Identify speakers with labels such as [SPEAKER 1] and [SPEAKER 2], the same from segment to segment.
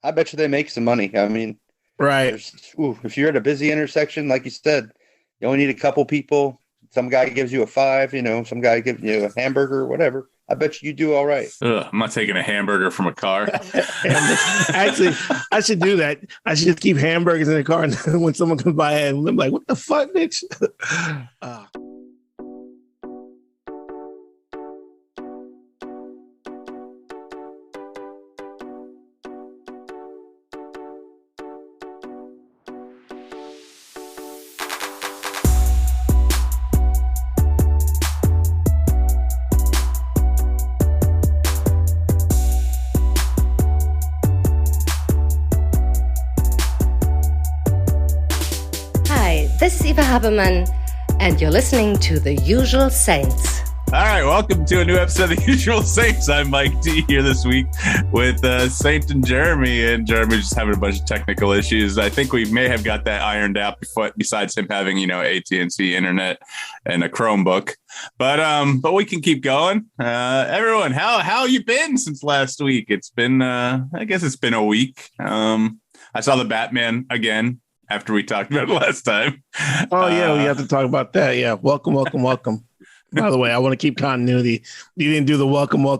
[SPEAKER 1] I bet you they make some money. I mean,
[SPEAKER 2] Right.
[SPEAKER 1] if you're at a busy intersection, like you said, you only need a couple people. Some guy gives you a five, some guy gives you a hamburger, whatever. I bet you do all right.
[SPEAKER 3] Ugh, I'm not taking a hamburger from a car.
[SPEAKER 2] Actually, I should do that. I should just keep hamburgers in the car, and when someone comes by, and I'm like, "What the fuck, bitch?"
[SPEAKER 4] This is Eva Habermann, and you're listening to The Usual Saints.
[SPEAKER 3] All right, welcome to a new episode of The Usual Saints. I'm Mike D here this week with Saint and Jeremy, and Jeremy's just having a bunch of technical issues. I think we may have got that ironed out besides him having, AT&T internet and a Chromebook. But we can keep going. Everyone, how you been since last week? It's been, I guess it's been a week. I saw the Batman again after we talked about it last time.
[SPEAKER 2] Oh, yeah, we have to talk about that. Yeah, welcome. By the way, I want to keep continuity. You didn't do the welcome. I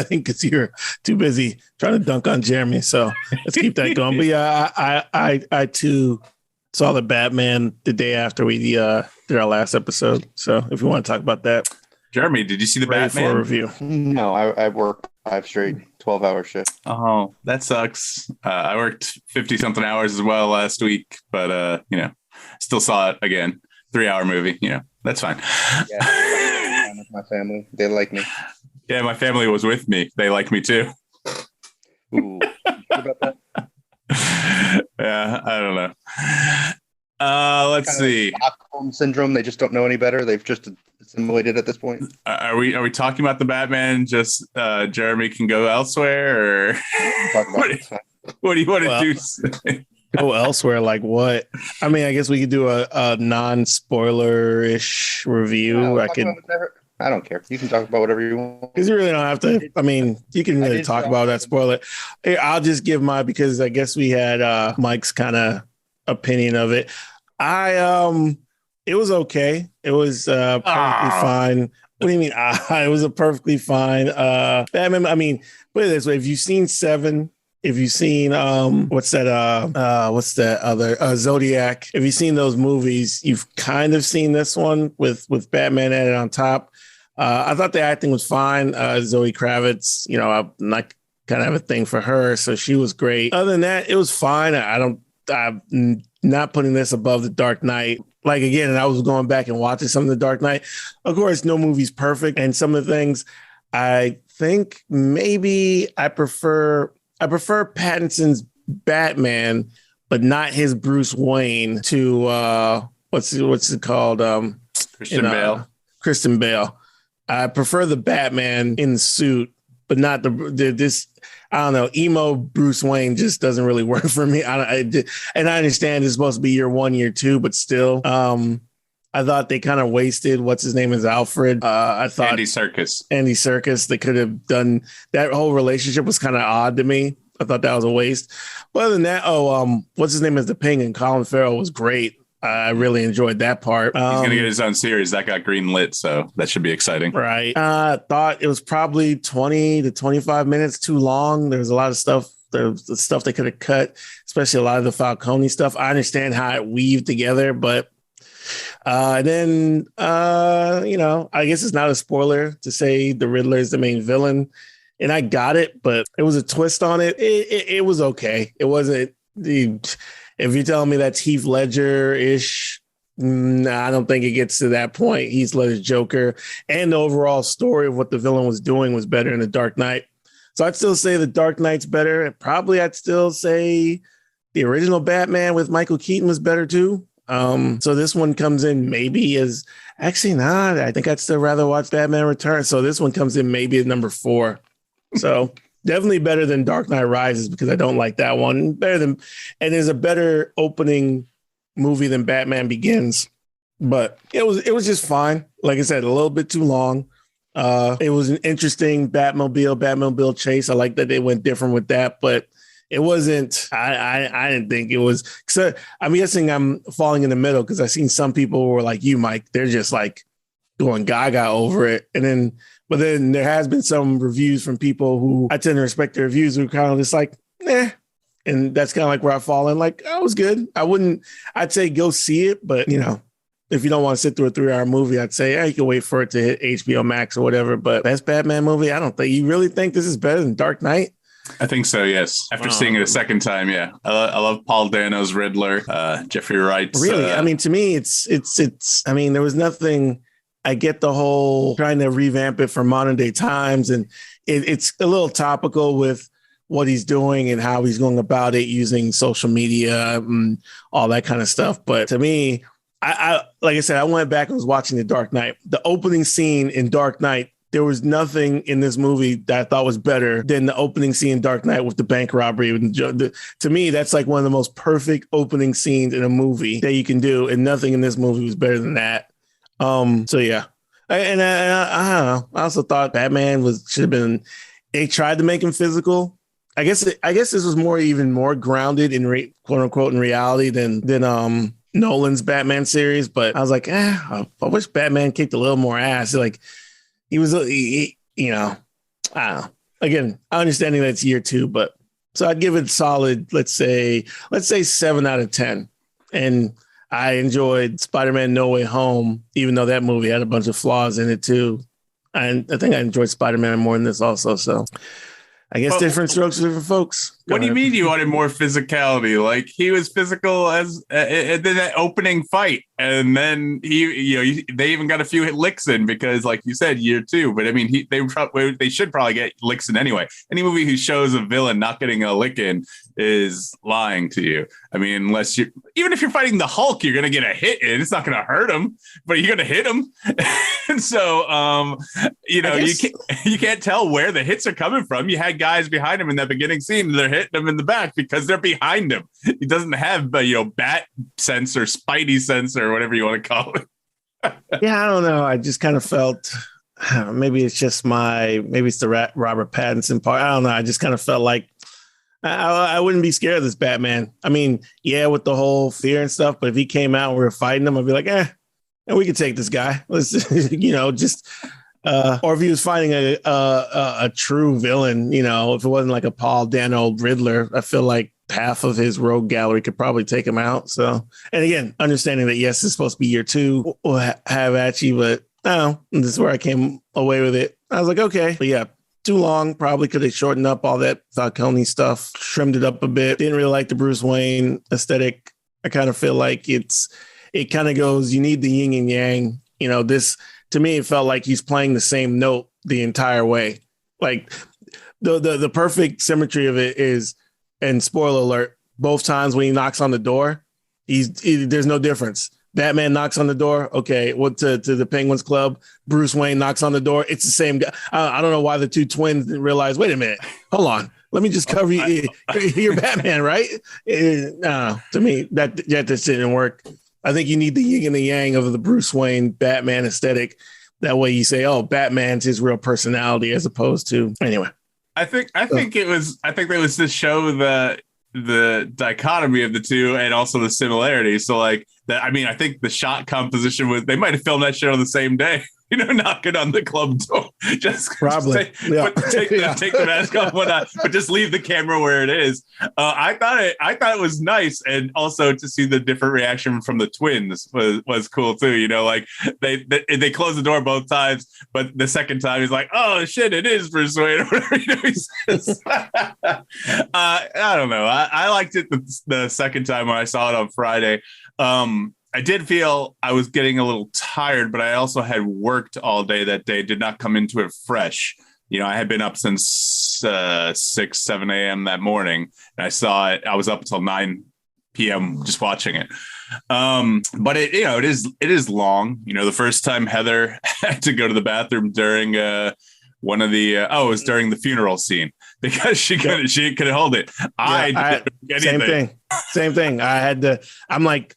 [SPEAKER 2] think because you're too busy trying to dunk on Jeremy. So let's keep that going. But yeah, I too saw the Batman the day after we did our last episode. So if you want to talk about that.
[SPEAKER 3] Jeremy, did you see the Batman?
[SPEAKER 2] For a review.
[SPEAKER 1] No, I worked 5 straight 12-hour shifts.
[SPEAKER 3] Oh, that sucks. I worked 50-something hours as well last week, but, still saw it again. 3-hour movie, that's fine.
[SPEAKER 1] Yeah, with my family. They like me.
[SPEAKER 3] Yeah, my family was with me. They like me too.
[SPEAKER 1] Ooh, about that?
[SPEAKER 3] Yeah, I don't know. Let's see.
[SPEAKER 1] Stockholm syndrome. They just don't know any better. They've just assimilated at this point.
[SPEAKER 3] Are we talking about the Batman? Just Jeremy can go elsewhere, or what do you want to do?
[SPEAKER 2] Go elsewhere, like what? I mean, I guess we could do a non-spoiler-ish review.
[SPEAKER 1] No, I don't care. You can talk about whatever you want.
[SPEAKER 2] Because you really don't have to. I mean, you can really talk about that. Spoil it. Here, I'll just give my, because I guess we had Mike's kind of opinion of it. It was okay. It was perfectly fine. What do you mean? It was a perfectly fine Batman. I mean, put it this way: if you've seen Seven, if you've seen what's that other Zodiac, if you've seen those movies, you've kind of seen this one with Batman added on top. I thought the acting was fine. Zoe Kravitz, I kind of have a thing for her, so she was great. Other than that, it was fine. I'm not putting this above The Dark Knight. Like, again, and I was going back and watching some of The Dark Knight. Of course, no movie's perfect, and some of the things I think maybe I prefer Pattinson's Batman, but not his Bruce Wayne to what's it called?
[SPEAKER 3] Bale.
[SPEAKER 2] Christian Bale. I prefer the Batman in the suit, but not this. I don't know. Emo Bruce Wayne just doesn't really work for me. And I understand it's supposed to be year 1, year 2, but still, I thought they kind of wasted. What's his name is Alfred. I thought
[SPEAKER 3] Andy Serkis.
[SPEAKER 2] They could have done that. Whole relationship was kind of odd to me. I thought that was a waste. But other than that, what's his name is the Penguin. Colin Farrell was great. I really enjoyed that part.
[SPEAKER 3] He's going to get his own series that got greenlit, so that should be exciting.
[SPEAKER 2] Right. I thought it was probably 20 to 25 minutes too long. There was a lot of stuff. There was the stuff they could have cut, especially a lot of the Falcone stuff. I understand how it weaved together, but then, I guess it's not a spoiler to say the Riddler is the main villain. And I got it, but it was a twist on it. It was okay. It wasn't if you're telling me that's Heath Ledger-ish, I don't think it gets to that point. Heath Ledger's Joker and the overall story of what the villain was doing was better in The Dark Knight. So I'd still say The Dark Knight's better. Probably I'd still say the original Batman with Michael Keaton was better too. So this one comes in maybe as actually not. I think I'd still rather watch Batman Returns. So this one comes in maybe at number 4. So definitely better than Dark Knight Rises because I don't like that one. And there's a better opening movie than Batman Begins. But it was just fine. Like I said, a little bit too long. It was an interesting Batmobile chase. I like that they went different with that, but it wasn't. I didn't think it was. So I'm guessing I'm falling in the middle because I've seen some people who were like you, Mike. They're just like going gaga over it, but then there has been some reviews from people who I tend to respect their reviews who are kind of just like, nah. And that's kind of like where I fall in. Like, I was good. I'd say go see it, but if you don't want to sit through a 3-hour movie, I'd say, you can wait for it to hit HBO Max or whatever. But best Batman movie, I don't think. You really think this is better than Dark Knight?
[SPEAKER 3] I think so, yes. After seeing it a second time, yeah. I love Paul Dano's Riddler, Jeffrey Wright's.
[SPEAKER 2] Really? To me, it's. There was nothing. I get the whole trying to revamp it for modern day times, and it's a little topical with what he's doing and how he's going about it using social media and all that kind of stuff. But to me, I like I said, I went back and was watching The Dark Knight. The opening scene in Dark Knight, there was nothing in this movie that I thought was better than the opening scene in Dark Knight with the bank robbery. To me, that's like one of the most perfect opening scenes in a movie that you can do, and nothing in this movie was better than that. So yeah. I don't know. I also thought Batman should have been. They tried to make him physical. I guess this was even more grounded in quote unquote in reality than Nolan's Batman series. But I was like, I wish Batman kicked a little more ass. Like he was, I don't know. Again, understanding that it's year 2, but so I'd give it solid. Let's say 7 out of 10. And I enjoyed Spider-Man No Way Home, even though that movie had a bunch of flaws in it too. And I think I enjoyed Spider-Man more than this also. So I guess different strokes for different folks.
[SPEAKER 3] What do you mean you wanted more physicality? Like he was physical as in that opening fight, and then they even got a few licks in because, like you said, year 2. But I mean, they should probably get licks in anyway. Any movie who shows a villain not getting a lick in is lying to you. I mean, even if you're fighting the Hulk, you're gonna get a hit in. It's not gonna hurt him, but you're gonna hit him. And so, you can't tell where the hits are coming from. You had guys behind him in that beginning scene, and they're hitting him in the back because they're behind him. He doesn't have bat sense or spidey sense or whatever you want to call it.
[SPEAKER 2] Yeah, I don't know. I just kind of felt maybe it's the Robert Pattinson part. I don't know. I just kind of felt like I wouldn't be scared of this Batman. I mean, yeah, with the whole fear and stuff, but if he came out and we were fighting him, I'd be like, and we could take this guy. Let's, or if he was fighting a true villain, if it wasn't like a Paul Dano Riddler, I feel like half of his rogue gallery could probably take him out. So, and again, understanding that, yes, it's supposed to be year 2, we'll have at you, but this is where I came away with it. I was like, okay, but yeah, too long. Probably could have shortened up all that Falcone stuff, trimmed it up a bit. Didn't really like the Bruce Wayne aesthetic. I kind of feel like it kind of goes, you need the yin and yang. This, to me, it felt like he's playing the same note the entire way. Like the perfect symmetry of it is, and spoiler alert, both times when he knocks on the door, there's no difference. Batman knocks on the door. Okay, to the Penguins Club. Bruce Wayne knocks on the door. It's the same guy. I don't know why the two twins didn't realize, wait a minute, hold on. Let me just cover you. You're Batman, right? No, to me, that just didn't work. I think you need the yin and the yang of the Bruce Wayne Batman aesthetic. That way you say, oh, Batman's his real personality as opposed to, anyway.
[SPEAKER 3] I think it was to show the dichotomy of the two and also the similarities. So like that, I mean, I think the shot composition they might have filmed that shit on the same day. Knocking on the club door, just
[SPEAKER 2] probably
[SPEAKER 3] take the mask off, whatnot, but just leave the camera where it is. I thought it was nice, and also to see the different reaction from the twins was cool too. Like they closed the door both times, but the second time he's like, "Oh shit, it is Bruce Wayne," or whatever he says. I don't know. I liked it the second time when I saw it on Friday. I did feel I was getting a little tired, but I also had worked all day that day, did not come into it fresh. I had been up since 6, 7 a.m. that morning, and I saw it. I was up until 9 p.m. just watching it. But it is long. The first time Heather had to go to the bathroom during one of the it was during the funeral scene because she couldn't hold it. Same thing. I had to. I'm like,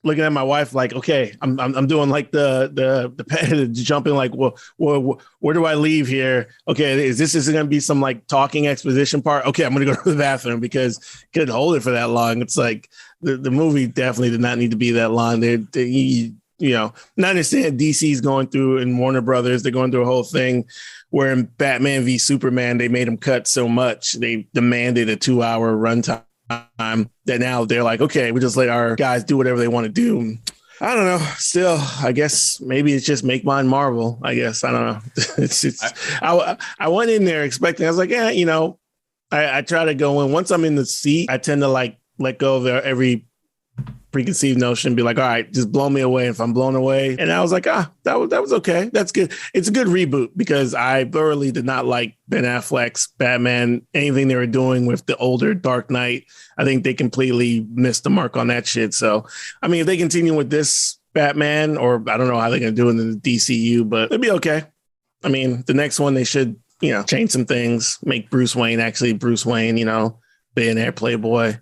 [SPEAKER 2] looking at my wife like, okay, I'm doing like the jumping like, well, where do I leave here? Okay, is this going to be some like talking exposition part? Okay, I'm going to go to the bathroom because couldn't hold it for that long. It's like the movie definitely did not need to be that long. You know, not understand DC's going through and Warner Brothers, they're going through a whole thing where in Batman v Superman, they made them cut so much. They demanded a 2-hour runtime that now they're like, okay, we just let our guys do whatever they want to do. I don't know. Still, I guess maybe it's just make mine Marvel. I guess. I don't know. I went in there expecting, I was like, yeah, you know, I try to go in. Once I'm in the seat, I tend to like let go of every preconceived notion, be like, all right, just blow me away if I'm blown away. And I was like, that was okay. That's good. It's a good reboot because I thoroughly did not like Ben Affleck's Batman, anything they were doing with the older Dark Knight. I think they completely missed the mark on that shit. So, I mean, if they continue with this Batman, or I don't know how they're going to do it in the DCU, but it'd be okay. I mean, the next one, they should, you know, change some things, make Bruce Wayne actually Bruce Wayne, you know, billionaire playboy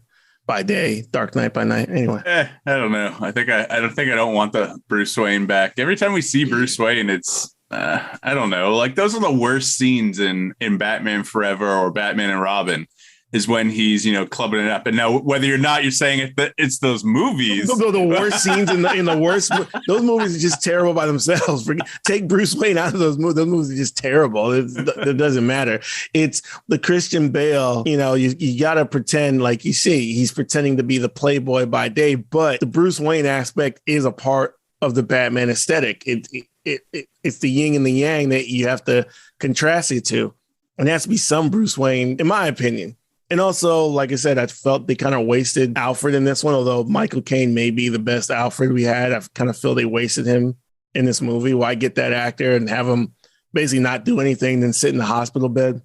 [SPEAKER 2] by day, Dark Knight by night. Anyway,
[SPEAKER 3] I don't know. I don't want the Bruce Wayne back. Every time we see Bruce Wayne, it's I don't know. Like those are the worst scenes in Batman Forever or Batman and Robin. Is when he's, you know, clubbing it up. And now, whether you're not, you're saying it's those movies.
[SPEAKER 2] The worst scenes in the worst. Those movies are just terrible by themselves. Take Bruce Wayne out of those movies. Those movies are just terrible. It doesn't matter. It's the Christian Bale. You know, you got to pretend like you see he's pretending to be the playboy by day, but the Bruce Wayne aspect is a part of the Batman aesthetic. It's the yin and the yang that you have to contrast it to, and it has to be some Bruce Wayne, in my opinion. And also, like I said, I felt they kind of wasted Alfred in this one, although Michael Caine may be the best Alfred we had. I kind of feel they wasted him in this movie. Why get that actor and have him basically not do anything, then sit in the hospital bed?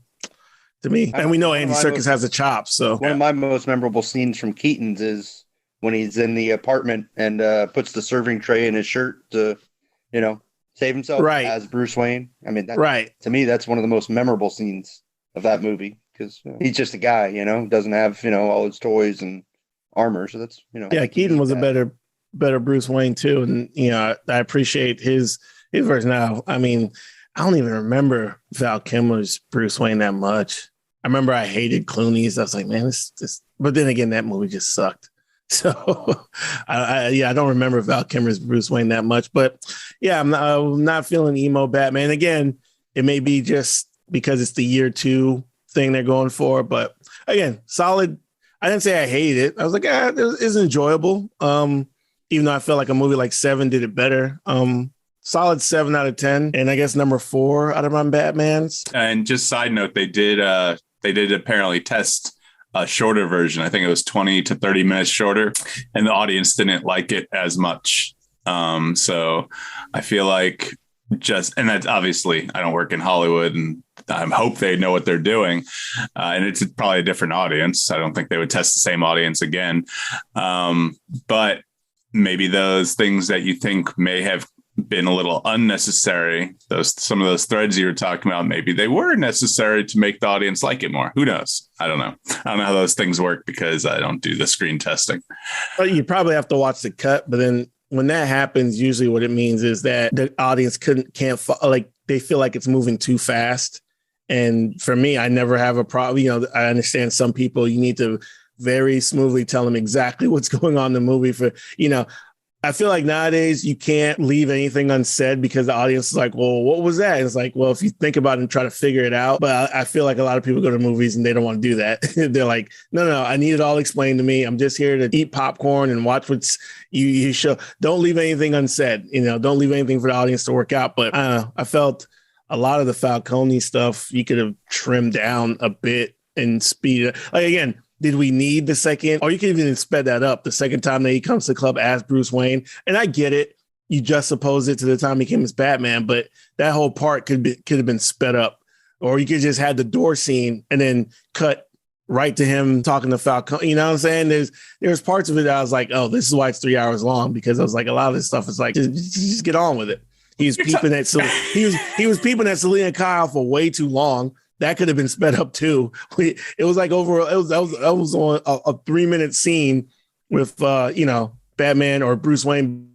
[SPEAKER 2] To me. And we know Andy Serkis has a chop. So
[SPEAKER 1] one of my most memorable scenes from Keaton's is when he's in the apartment and puts the serving tray in his shirt to, you know, save himself as Bruce Wayne. I mean, to me, that's one of the most memorable scenes of that movie. Because he's just a guy, you know, doesn't have, you know, all his toys and armor. So that's, you know. Yeah,
[SPEAKER 2] Keaton was a better Bruce Wayne, too. And, you know, I appreciate his version now. I mean, I don't even remember Val Kilmer's Bruce Wayne that much. I remember I hated Clooney's. I was like, man, this. But then again, that movie just sucked. So, I don't remember Val Kilmer's Bruce Wayne that much. But, yeah, I'm not feeling emo Batman. Again, it may be just because it's the year 2 thing they're going for, but again, solid. I didn't say I hated it. I was like, it's enjoyable. Even though I felt like a movie like 7 did it better. Solid 7 out of 10, and I guess number 4 out of my Batmans.
[SPEAKER 3] And just side note, they did apparently test a shorter version. I think it was 20 to 30 minutes shorter, and the audience didn't like it as much. So I feel like and that's obviously, I don't work in Hollywood, and I hope they know what they're doing. And it's probably a different audience. I don't think they would test the same audience again. But maybe those things that you think may have been a little unnecessary, some of those threads you were talking about, maybe they were necessary to make the audience like it more. Who knows? I don't know. I don't know how those things work because I don't do the screen testing.
[SPEAKER 2] Well, you probably have to watch the cut, but then when that happens, usually what it means is that the audience can't like they feel like it's moving too fast. And for me, I never have a problem. You know, I understand some people, you need to very smoothly tell them exactly what's going on in the movie for, you know, I feel like nowadays you can't leave anything unsaid because the audience is like, well, what was that? And it's like, well, if you think about it and try to figure it out. But I feel like a lot of people go to movies and they don't want to do that. They're like, no, I need it all explained to me. I'm just here to eat popcorn and watch what's you show. Don't leave anything unsaid. You know, don't leave anything for the audience to work out. But I don't know. I felt a lot of the Falcone stuff you could have trimmed down a bit and speed it. Like, again, did we need the second? Or you can even sped that up the second time that he comes to the club as Bruce Wayne. And I get it. You just oppose it to the time he came as Batman, but that whole part could have been sped up. Or you could just had the door scene and then cut right to him talking to Falcone. You know what I'm saying? There's parts of it that I was like, oh, this is why it's 3 hours long, because I was like, a lot of this stuff is like, just get on with it. He was peeping at he was peeping at Selena Kyle for way too long. That could have been sped up too. It was like that was on a 3-minute scene with Batman or Bruce Wayne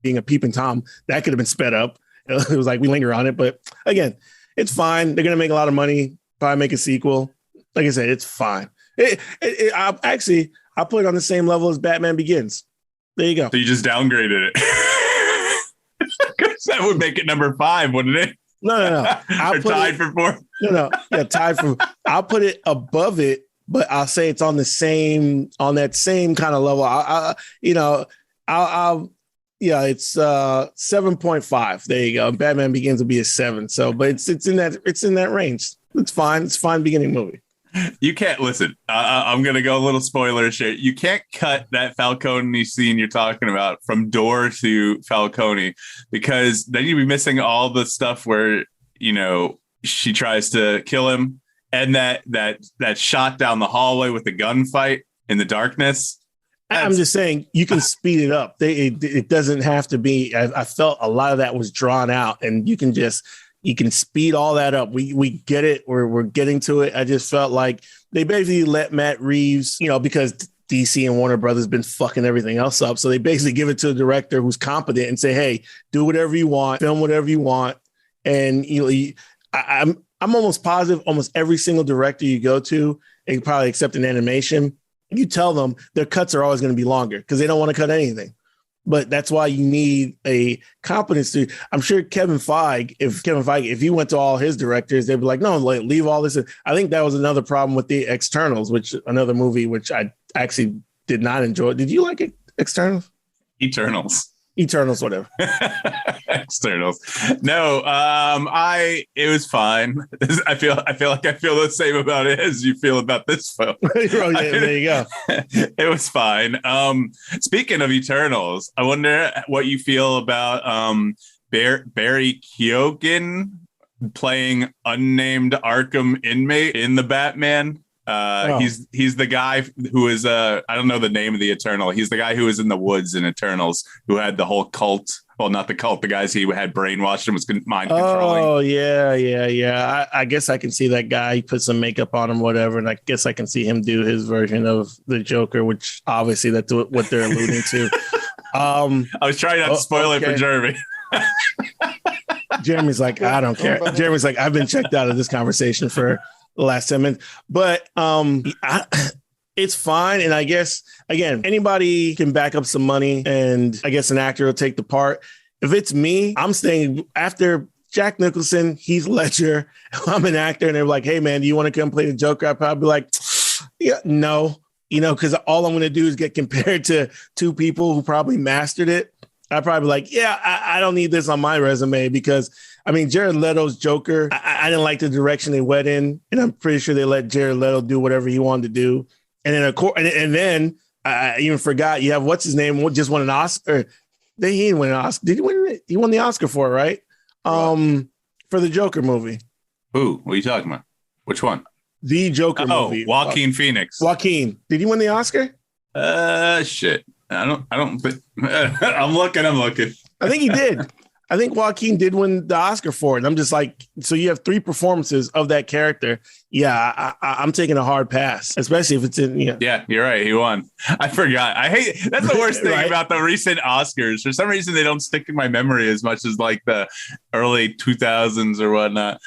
[SPEAKER 2] being a peeping Tom. That could have been sped up. It was like we linger on it. But again, it's fine. They're going to make a lot of money, probably make a sequel. Like I said, it's fine. I'll put it on the same level as Batman Begins. There you go.
[SPEAKER 3] So you just downgraded it. That would make it number 5, wouldn't it?
[SPEAKER 2] No.
[SPEAKER 3] Or tied for 4.
[SPEAKER 2] No. Yeah, tied for. I'll put it above it, but I'll say it's on that same kind of level. It's 7.5. There you go. Batman Begins will be a 7. So, but it's in that range. It's fine. It's a fine beginning movie.
[SPEAKER 3] You can't listen. I'm going to go a little spoiler shit. You can't cut that Falcone scene you're talking about from door to Falcone, because then you'd be missing all the stuff where, she tries to kill him, and that shot down the hallway with the gunfight in the darkness.
[SPEAKER 2] I'm just saying you can speed it up. It doesn't have to be. I felt a lot of that was drawn out, and you can speed all that up. We get it. We're getting to it. I just felt like they basically let Matt Reeves, because DC and Warner Brothers been fucking everything else up. So they basically give it to a director who's competent and say, hey, do whatever you want, film whatever you want. And I'm almost positive almost every single director you go to, and probably except in animation, you tell them their cuts are always going to be longer because they don't want to cut anything. But that's why you need a competency. I'm sure Kevin Feige, if he went to all his directors, they'd be like, no, leave all this. I think that was another problem with the Externals, another movie, which I actually did not enjoy. Did you like it? Eternals, whatever.
[SPEAKER 3] Externals. No, it was fine. I feel like I feel the same about it as you feel about this film.
[SPEAKER 2] There you go.
[SPEAKER 3] It was fine. Speaking of Eternals, I wonder what you feel about Barry Keoghan playing unnamed Arkham inmate in the Batman. He's the guy who is I don't know the name of the Eternal. He's the guy who was in the woods in Eternals, who had the whole cult. Well, not the cult. The guys he had brainwashed and was mind controlling.
[SPEAKER 2] Oh yeah. I guess I can see that guy. He put some makeup on him, whatever, and I guess I can see him do his version of the Joker, which obviously that's what they're alluding to.
[SPEAKER 3] I was trying not to spoil it for Jeremy.
[SPEAKER 2] Jeremy's like, I don't care. Jeremy's like, I've been checked out of this conversation for the last 10 minutes, but it's fine. And I guess, again, anybody can back up some money, and I guess an actor will take the part. If it's me, I'm staying after Jack Nicholson, Heath Ledger. I'm an actor, and they're like, hey, man, do you want to come play the Joker? I'd probably be like, yeah, no, because all I'm going to do is get compared to two people who probably mastered it. I'd probably be like, yeah, I don't need this on my resume, because Jared Leto's Joker, I didn't like the direction they went in, and I'm pretty sure they let Jared Leto do whatever he wanted to do. And then, of course, and then I even forgot, you have what's his name just won an Oscar. He didn't win an Oscar. Did he win it? He won the Oscar for it, right? For the Joker movie.
[SPEAKER 3] Ooh, what are you talking about? Which one?
[SPEAKER 2] The Joker movie.
[SPEAKER 3] Joaquin Phoenix.
[SPEAKER 2] Joaquin. Did he win the Oscar?
[SPEAKER 3] Shit. I don't think. I'm looking.
[SPEAKER 2] I think he did. I think Joaquin did win the Oscar for it. And I'm just like, so you have 3 performances of that character. Yeah, I'm taking a hard pass, especially if it's in.
[SPEAKER 3] Yeah, you're right. He won. I forgot. I hate. That's the worst thing
[SPEAKER 2] Right?
[SPEAKER 3] about the recent Oscars. For some reason, they don't stick in my memory as much as like the early 2000s or whatnot.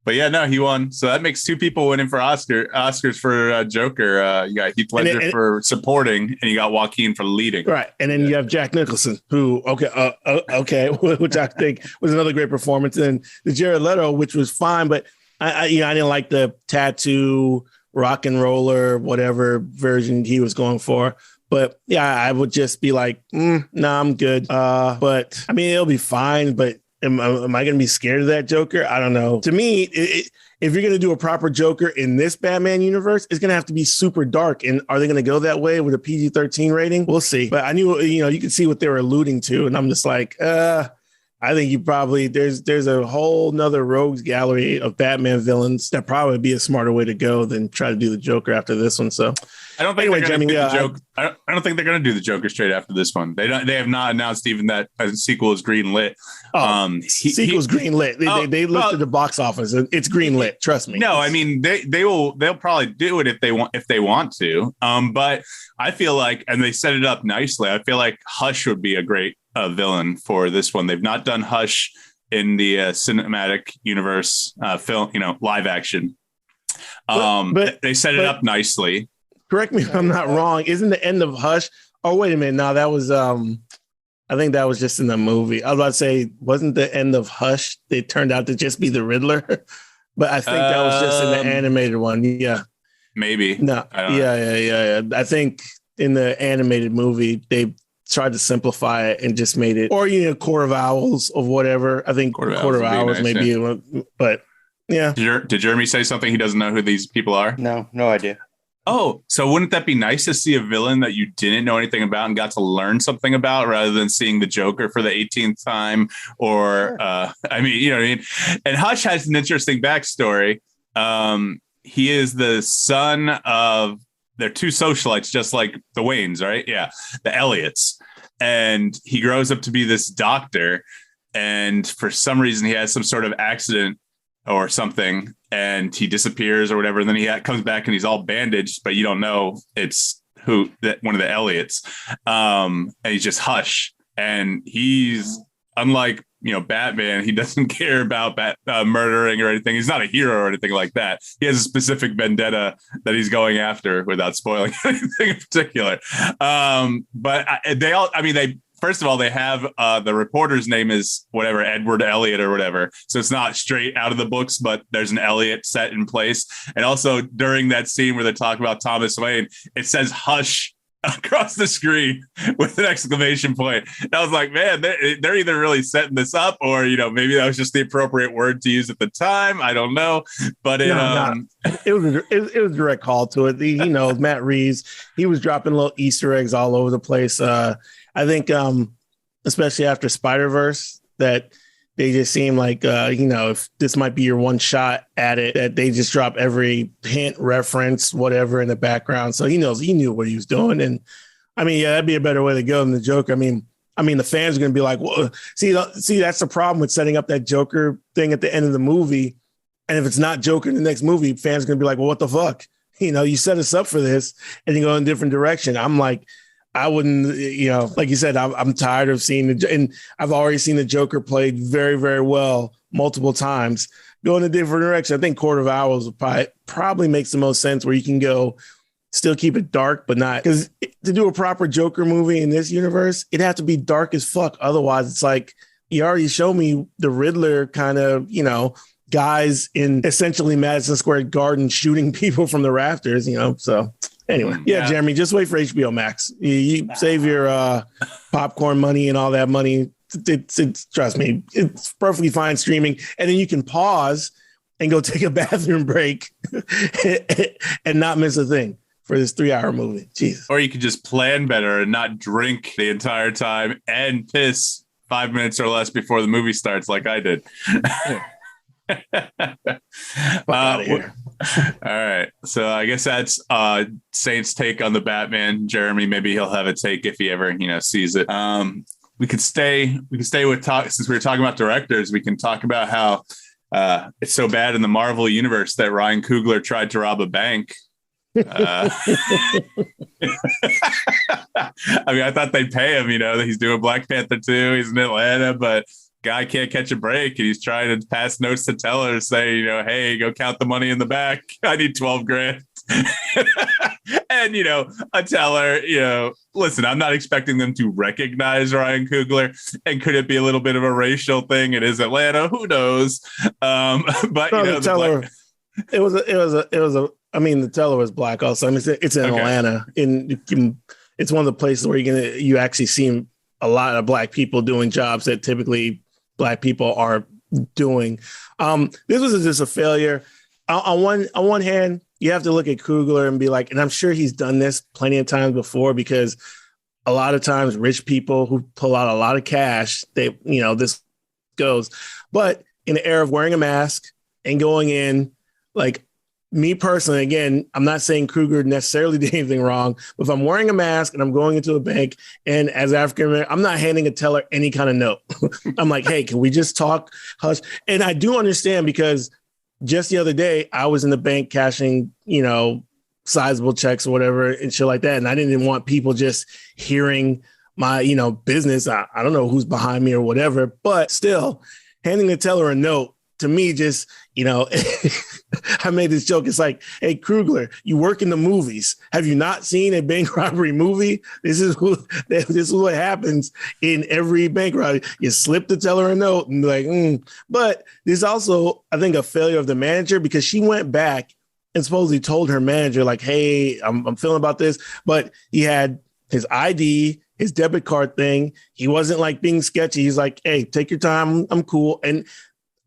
[SPEAKER 3] But yeah, no, he won. So that makes 2 people winning for Oscars for Joker. You got Heath Ledger for supporting, and you got Joaquin for leading.
[SPEAKER 2] Right. And then you have Jack Nicholson, who, okay, which I think was another great performance. And the Jared Leto, which was fine, but I didn't like the tattoo, rock and roller, whatever version he was going for. But yeah, I would just be like, nah, I'm good. But it'll be fine, but Am I going to be scared of that Joker? I don't know. To me, if you're going to do a proper Joker in this Batman universe, it's going to have to be super dark. And are they going to go that way with a PG-13 rating? We'll see. But I knew, you can see what they were alluding to. And I'm just like, I I think you probably there's a whole nother rogues gallery of Batman villains that probably be a smarter way to go than try to do the Joker after this one. So
[SPEAKER 3] I don't think they're going to do the Joker. I don't think they're going to do the Joker straight after this one. They have not announced even that a sequel is green lit.
[SPEAKER 2] Sequel's green lit. They looked at the box office. It's green lit. Trust me.
[SPEAKER 3] No, I mean they'll probably do it if they want to. But I feel like, and they set it up nicely. I feel like Hush would be a great villain for this one. They've not done Hush in the cinematic universe film, live action. But they set it up nicely.
[SPEAKER 2] Correct me if I'm not wrong. Isn't the end of Hush? Oh, wait a minute. No, that was I think that was just in the movie. I was about to say, wasn't the end of Hush? They turned out to just be the Riddler, but I think that was just in the animated one. Yeah,
[SPEAKER 3] maybe.
[SPEAKER 2] No, yeah. I think in the animated movie they tried to simplify it and just made it, or Court of Owls of whatever. I think Court of Owls nice, maybe, yeah. But yeah.
[SPEAKER 3] Did Jeremy say something? He doesn't know who these people are?
[SPEAKER 1] No idea.
[SPEAKER 3] Oh, so wouldn't that be nice to see a villain that you didn't know anything about and got to learn something about, rather than seeing the Joker for the 18th time? Or, sure. I mean, you know what I mean? And Hush has an interesting backstory. He is the son of, they're two socialites, just like the Waynes, right? Yeah, the Elliots. And he grows up to be this doctor. And for some reason, he has some sort of accident or something, and he disappears or whatever. And then he comes back and he's all bandaged, but you don't know it's one of the Elliots. And he's just Hush. And he's unlike, Batman. He doesn't care about murdering or anything. He's not a hero or anything like that. He has a specific vendetta that he's going after, without spoiling anything in particular. But first of all, they have the reporter's name is whatever, Edward Elliot or whatever. So it's not straight out of the books, but there's an Elliot set in place. And also during that scene where they talk about Thomas Wayne, it says Hush across the screen with an exclamation point. And I was like, man, they're either really setting this up, or, maybe that was just the appropriate word to use at the time. I don't know. But it was
[SPEAKER 2] a direct call to it. He knows Matt Reeves. He was dropping little Easter eggs all over the place. I think, especially after Spider-Verse, that they just seem like, if this might be your one shot at it, that they just drop every hint, reference, whatever in the background. So he knew what he was doing. And I mean, yeah, that'd be a better way to go than the Joker. I mean, the fans are going to be like, well, see, that's the problem with setting up that Joker thing at the end of the movie. And if it's not Joker in the next movie, fans are going to be like, well, what the fuck? You set us up for this and you go in a different direction. I'm like, I wouldn't, like you said, I'm tired of seeing and I've already seen the Joker played very, very well multiple times. Go in a different direction. I think Court of Owls probably makes the most sense, where you can go, still keep it dark, but not, because to do a proper Joker movie in this universe, it'd have to be dark as fuck. Otherwise, it's like, you already showed me the Riddler kind of, guys in essentially Madison Square Garden shooting people from the rafters, so. Anyway, yeah, Jeremy, just wait for HBO Max. You save your popcorn money and all that money. It's trust me, it's perfectly fine streaming. And then you can pause and go take a bathroom break and not miss a thing for this 3-hour movie. Jesus.
[SPEAKER 3] Or you could just plan better and not drink the entire time and piss 5 minutes or less before the movie starts, like I did. All right, so I guess that's Saint's take on the Batman. Jeremy, maybe he'll have a take if he ever sees it. We could stay with since we were talking about directors. We can talk about how it's so bad in the Marvel universe that Ryan Coogler tried to rob a bank. I mean, I thought they'd pay him, that he's doing Black Panther 2, he's in Atlanta, but guy can't catch a break, and he's trying to pass notes to tellers, say, hey, go count the money in the back. I need $12,000. And, a teller, listen, I'm not expecting them to recognize Ryan Coogler. And could it be a little bit of a racial thing? It is Atlanta. Who knows? But,
[SPEAKER 2] the teller, the teller was black also. I mean, it's in Atlanta. It's one of the places where you actually see a lot of black people doing jobs that typically black people are doing. This was just a failure. On one hand, you have to look at Coogler and be like, and I'm sure he's done this plenty of times before, because a lot of times rich people who pull out a lot of cash, they, this goes. But in the era of wearing a mask and going in, like me personally, again, I'm not saying Kruger necessarily did anything wrong, but if I'm wearing a mask and I'm going into a bank and as African American, I'm not handing a teller any kind of note. I'm like, hey, can we just talk? Hush. And I do understand because just the other day I was in the bank cashing, sizable checks or whatever and shit like that. And I didn't want people just hearing my, business. I don't know who's behind me or whatever, but still handing the teller a note to me, just, I made this joke. It's like, hey, Krugler, you work in the movies. Have you not seen a bank robbery movie? This is what happens in every bank robbery. You slip the teller a note and be like, But there's also, I think, a failure of the manager because she went back and supposedly told her manager, like, hey, I'm feeling about this. But he had his ID, his debit card thing. He wasn't like being sketchy. He's like, hey, take your time. I'm cool. And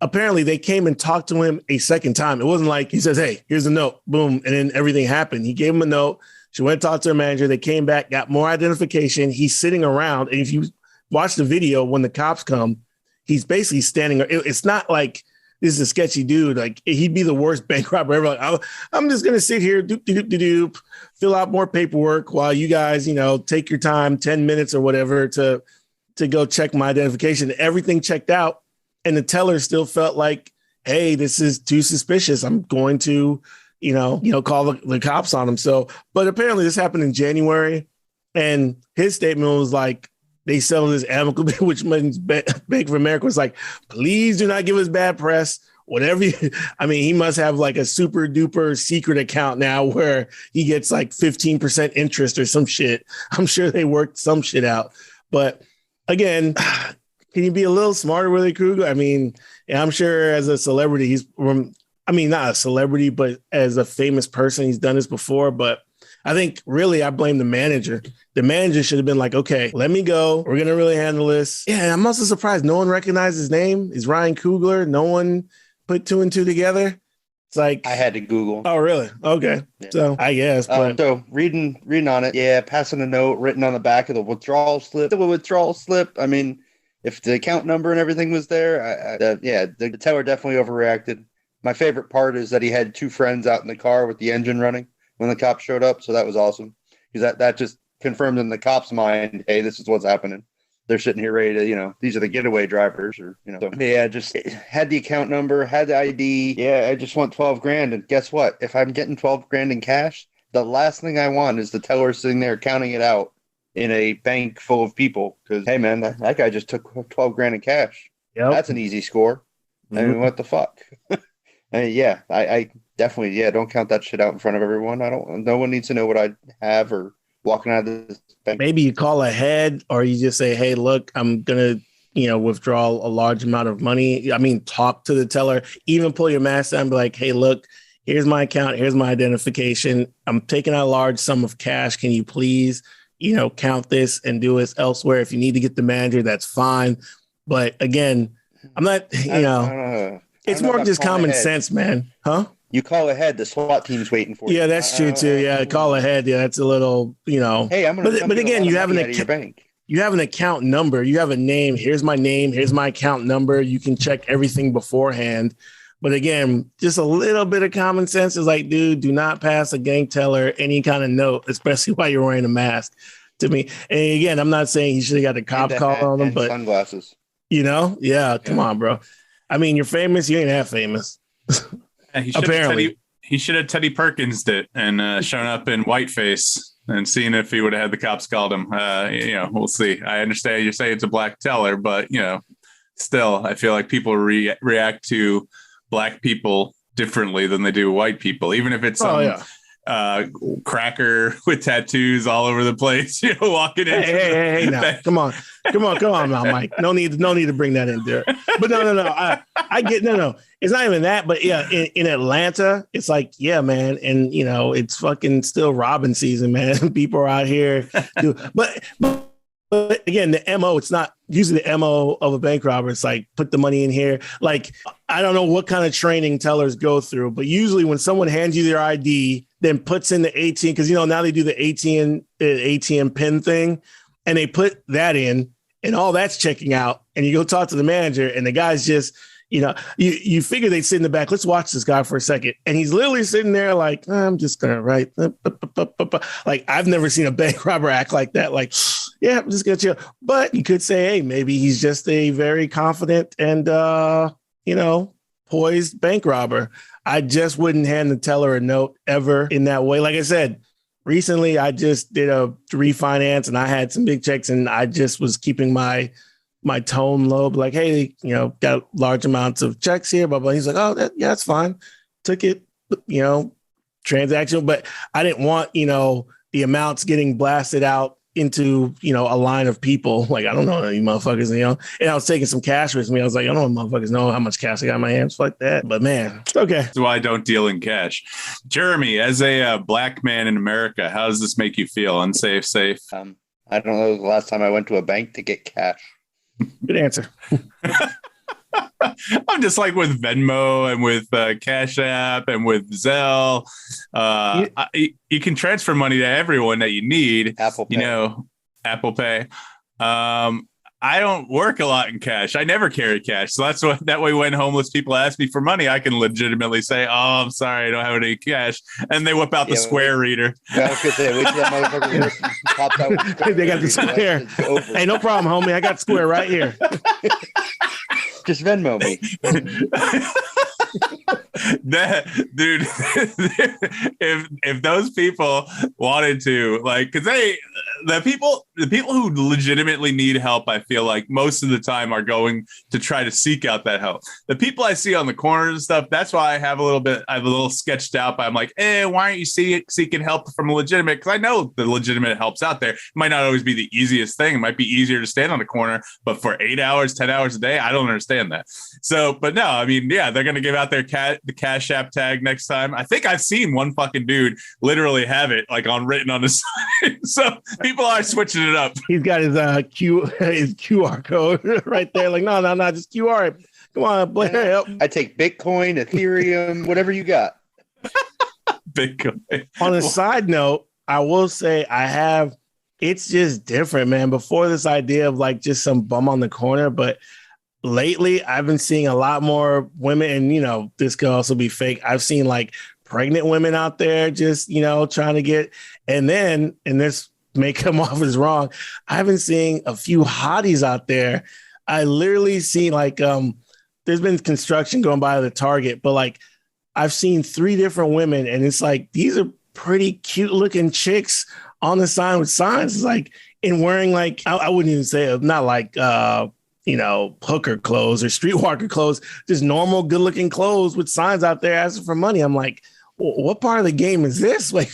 [SPEAKER 2] apparently they came and talked to him a second time. It wasn't like he says, hey, here's a note, boom, and then everything happened. He gave him a note. She went and talked to her manager. They came back, got more identification. He's sitting around. And if you watch the video, when the cops come, he's basically standing. It's not like this is a sketchy dude. Like he'd be the worst bank robber ever. Like, I'm just going to sit here, doop, fill out more paperwork while you guys, take your time, 10 minutes or whatever to go check my identification. Everything checked out. And the teller still felt like, hey, this is too suspicious. I'm going to, call the cops on him. So, but apparently this happened in January. And his statement was like, they settled this amicably, which means Bank of America was like, please do not give us bad press. Whatever. He must have like a super duper secret account now where he gets like 15% interest or some shit. I'm sure they worked some shit out. But again, can you be a little smarter with it, Kruger? I'm sure as a celebrity, not a celebrity, but as a famous person, he's done this before. But I think really I blame the manager. The manager should have been like, okay, let me go. We're going to really handle this. Yeah, I'm also surprised no one recognized his name. Is Ryan Coogler. No one put two and two together. It's like
[SPEAKER 1] I had to Google.
[SPEAKER 2] Oh, really? Okay. Yeah. So I guess. But
[SPEAKER 1] so reading on it. Yeah. Passing a note written on the back of the withdrawal slip. If the account number and everything was there, the teller definitely overreacted. My favorite part is that he had two friends out in the car with the engine running when the cops showed up. So that was awesome because that just confirmed in the cops' mind, hey, this is what's happening. They're sitting here ready to, these are the getaway drivers or, So, yeah, just had the account number, had the ID. Yeah, I just want 12 grand. And guess what? If I'm getting 12 grand in cash, the last thing I want is the teller sitting there counting it out in a bank full of people because, hey, man, that guy just took 12 grand in cash. Yep. That's an easy score. Mm-hmm. What the fuck? I definitely, don't count that shit out in front of everyone. No one needs to know what I have or walking out of this bank.
[SPEAKER 2] Maybe you call ahead or you just say, hey, look, I'm going to, withdraw a large amount of money. Talk to the teller, even pull your mask down and be like, hey, look, here's my account. Here's my identification. I'm taking out a large sum of cash. Can you please count this and do it elsewhere. If you need to get the manager, that's fine. But again, I'm not, it's more just common sense, man. Huh?
[SPEAKER 1] You call ahead, the SWAT team's waiting for you.
[SPEAKER 2] Yeah, that's true too. Yeah, call ahead. Yeah, that's a little,
[SPEAKER 1] Hey, I'm gonna.
[SPEAKER 2] But again, you have an account number. You have a name. Here's my name. Here's my account number. You can check everything beforehand. But again, just a little bit of common sense is like, dude, do not pass a gang teller any kind of note, especially while you're wearing a mask. To me, and again, I'm not saying he should have got the cop call on him, but
[SPEAKER 1] sunglasses.
[SPEAKER 2] Come on, bro. You're famous. You ain't that famous. Apparently,
[SPEAKER 3] he should have Teddy Perkins'd it and shown up in whiteface and seen if he would have had the cops called him. We'll see. I understand you're saying it's a black teller, but still, I feel like people react to black people differently than they do white people, even if it's cracker with tattoos all over the place, walking in.
[SPEAKER 2] Hey, now, come on now, Mike. No need to bring that in there. But no. I get no. It's not even that, but yeah, in Atlanta, it's like, yeah, man, and it's fucking still robbing season, man. People are out here, But again, the MO, it's not usually the MO of a bank robber. It's like, put the money in here. Like, I don't know what kind of training tellers go through, but usually when someone hands you their ID, then puts in the ATM, because, now they do the ATM pin thing, and they put that in, and all that's checking out. And you go talk to the manager, and the guy's just, you figure they'd sit in the back. Let's watch this guy for a second. And he's literally sitting there like, I'm just going to write. Like, I've never seen a bank robber act like that. Like, yeah, I'm just going to chill. But you could say, hey, maybe he's just a very confident and, poised bank robber. I just wouldn't hand the teller a note ever in that way. Like I said, recently I just did a refinance and I had some big checks and I just was keeping my tone low, like, hey, got large amounts of checks here, blah, blah. He's like, oh, that's fine. Took it, transactional, but I didn't want, the amounts getting blasted out into, a line of people. Like, I don't know you motherfuckers, and I was taking some cash with me. I was like, I don't know motherfuckers know how much cash I got in my hands like that. But man, okay.
[SPEAKER 3] That's why I don't deal in cash. Jeremy, as a black man in America, how does this make you feel? Unsafe, safe?
[SPEAKER 1] I don't know the last time I went to a bank to get cash.
[SPEAKER 2] Good answer.
[SPEAKER 3] I'm just like with Venmo and with Cash App and with Zelle. You can transfer money to everyone that you need.
[SPEAKER 1] Apple Pay.
[SPEAKER 3] Apple Pay. I don't work a lot in cash. I never carry cash. So that way when homeless people ask me for money, I can legitimately say, oh, I'm sorry, I don't have any cash. And they whip out the Square reader.
[SPEAKER 1] Yeah, I was going to say, wait till that motherfucker pops out with the Square.
[SPEAKER 2] They got the Square. Hey, no problem, homie. I got Square right here.
[SPEAKER 1] Just Venmo me.
[SPEAKER 3] Dude, if those people wanted to, like, because the people who legitimately need help, I feel like most of the time are going to try to seek out that help. The people I see on the corners and stuff, that's why I have a little sketched out. But I'm like, why aren't you seeking help from a legitimate? Because I know the legitimate help's out there. It might not always be the easiest thing. It might be easier to stand on the corner, but for 8 hours, 10 hours a day, I don't understand that. So, but no, I mean, yeah, they're going to give out the Cash App tag next time. I think I've seen one fucking dude literally have it like written on the side. So people are switching it up.
[SPEAKER 2] He's got his QR code right there. Like, no, just QR it. Come on, Blair, help.
[SPEAKER 1] I take Bitcoin, Ethereum, whatever you got.
[SPEAKER 3] Bitcoin.
[SPEAKER 2] On a side note, I will say it's just different, man. Before this idea of like just some bum on the corner, but lately I've been seeing a lot more women, and this could also be fake. I've seen like pregnant women out there just, trying to get, and this may come off as wrong, I've been seeing a few hotties out there. I literally seen like, there's been construction going by the Target, but like I've seen 3 different women, and it's like, these are pretty cute looking chicks on the sign with signs. It's like, and wearing like, I wouldn't even say it, not like, hooker clothes or streetwalker clothes, just normal good looking clothes with signs out there asking for money. I'm like, what part of the game is this? Like,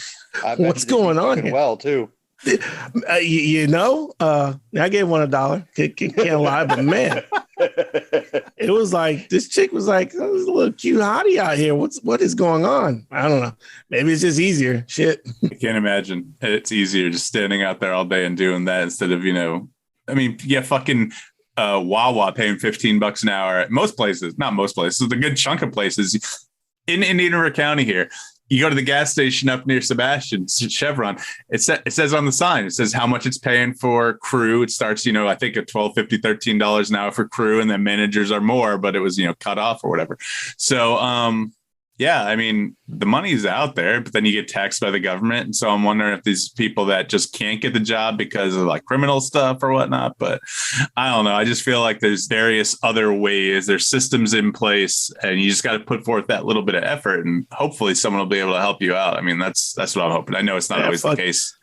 [SPEAKER 2] what's going on here?
[SPEAKER 1] Well, too.
[SPEAKER 2] I gave one $1. Can't lie, but man, it was like, this chick was like, oh, there's a little cute hottie out here. What is going on? I don't know. Maybe it's just easier. Shit.
[SPEAKER 3] I can't imagine it's easier just standing out there all day and doing that instead of, fucking Wawa paying $15 an hour at most places, not most places, a good chunk of places in Indian River County here. You go to the gas station up near Sebastian, Chevron. It says on the sign, it says how much it's paying for crew. It starts, I think at $12.50, $13 an hour for crew, and then managers are more, but it was, cut off or whatever. So, yeah, I mean, the money's out there, but then you get taxed by the government. And so I'm wondering if these people that just can't get the job because of like criminal stuff or whatnot, but I don't know. I just feel like there's various other ways. There's systems in place, and you just got to put forth that little bit of effort, and hopefully someone will be able to help you out. I mean, that's what I'm hoping. I know it's not always the case.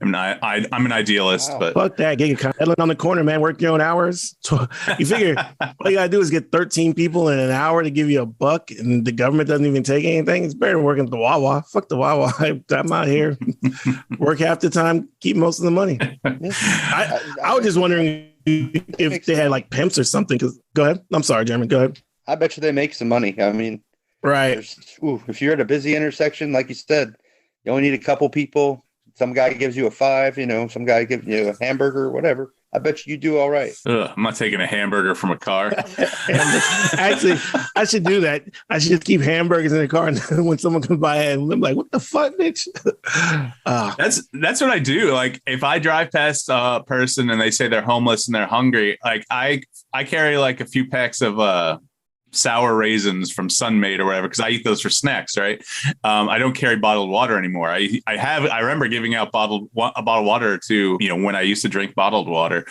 [SPEAKER 3] I'm an idealist, but
[SPEAKER 2] fuck that gig economy on the corner, man. Work your own hours. So you figure all you gotta do is get 13 people in an hour to give you $1, and the government doesn't even take anything. It's better than working at the Wawa. Fuck the Wawa. I'm out here, work half the time, keep most of the money. I was just wondering if they had like pimps or something. Because go ahead. I'm sorry, Jeremy. Go ahead.
[SPEAKER 1] I bet you they make some money. I mean,
[SPEAKER 2] right.
[SPEAKER 1] If you're at a busy intersection, like you said, you only need a couple people. Some guy gives you a $5, some guy gives you a hamburger, whatever. I bet you do all right.
[SPEAKER 3] Ugh, I'm not taking a hamburger from a car.
[SPEAKER 2] Actually, I should do that. I should just keep hamburgers in the car, and then when someone comes by, and I'm like, "What the fuck, bitch?"
[SPEAKER 3] That's what I do. Like, if I drive past a person and they say they're homeless and they're hungry, like I carry like a few packs of sour raisins from Sunmade or whatever, because I eat those for snacks, right? I don't carry bottled water anymore. I remember giving out a bottle of water to, when I used to drink bottled water.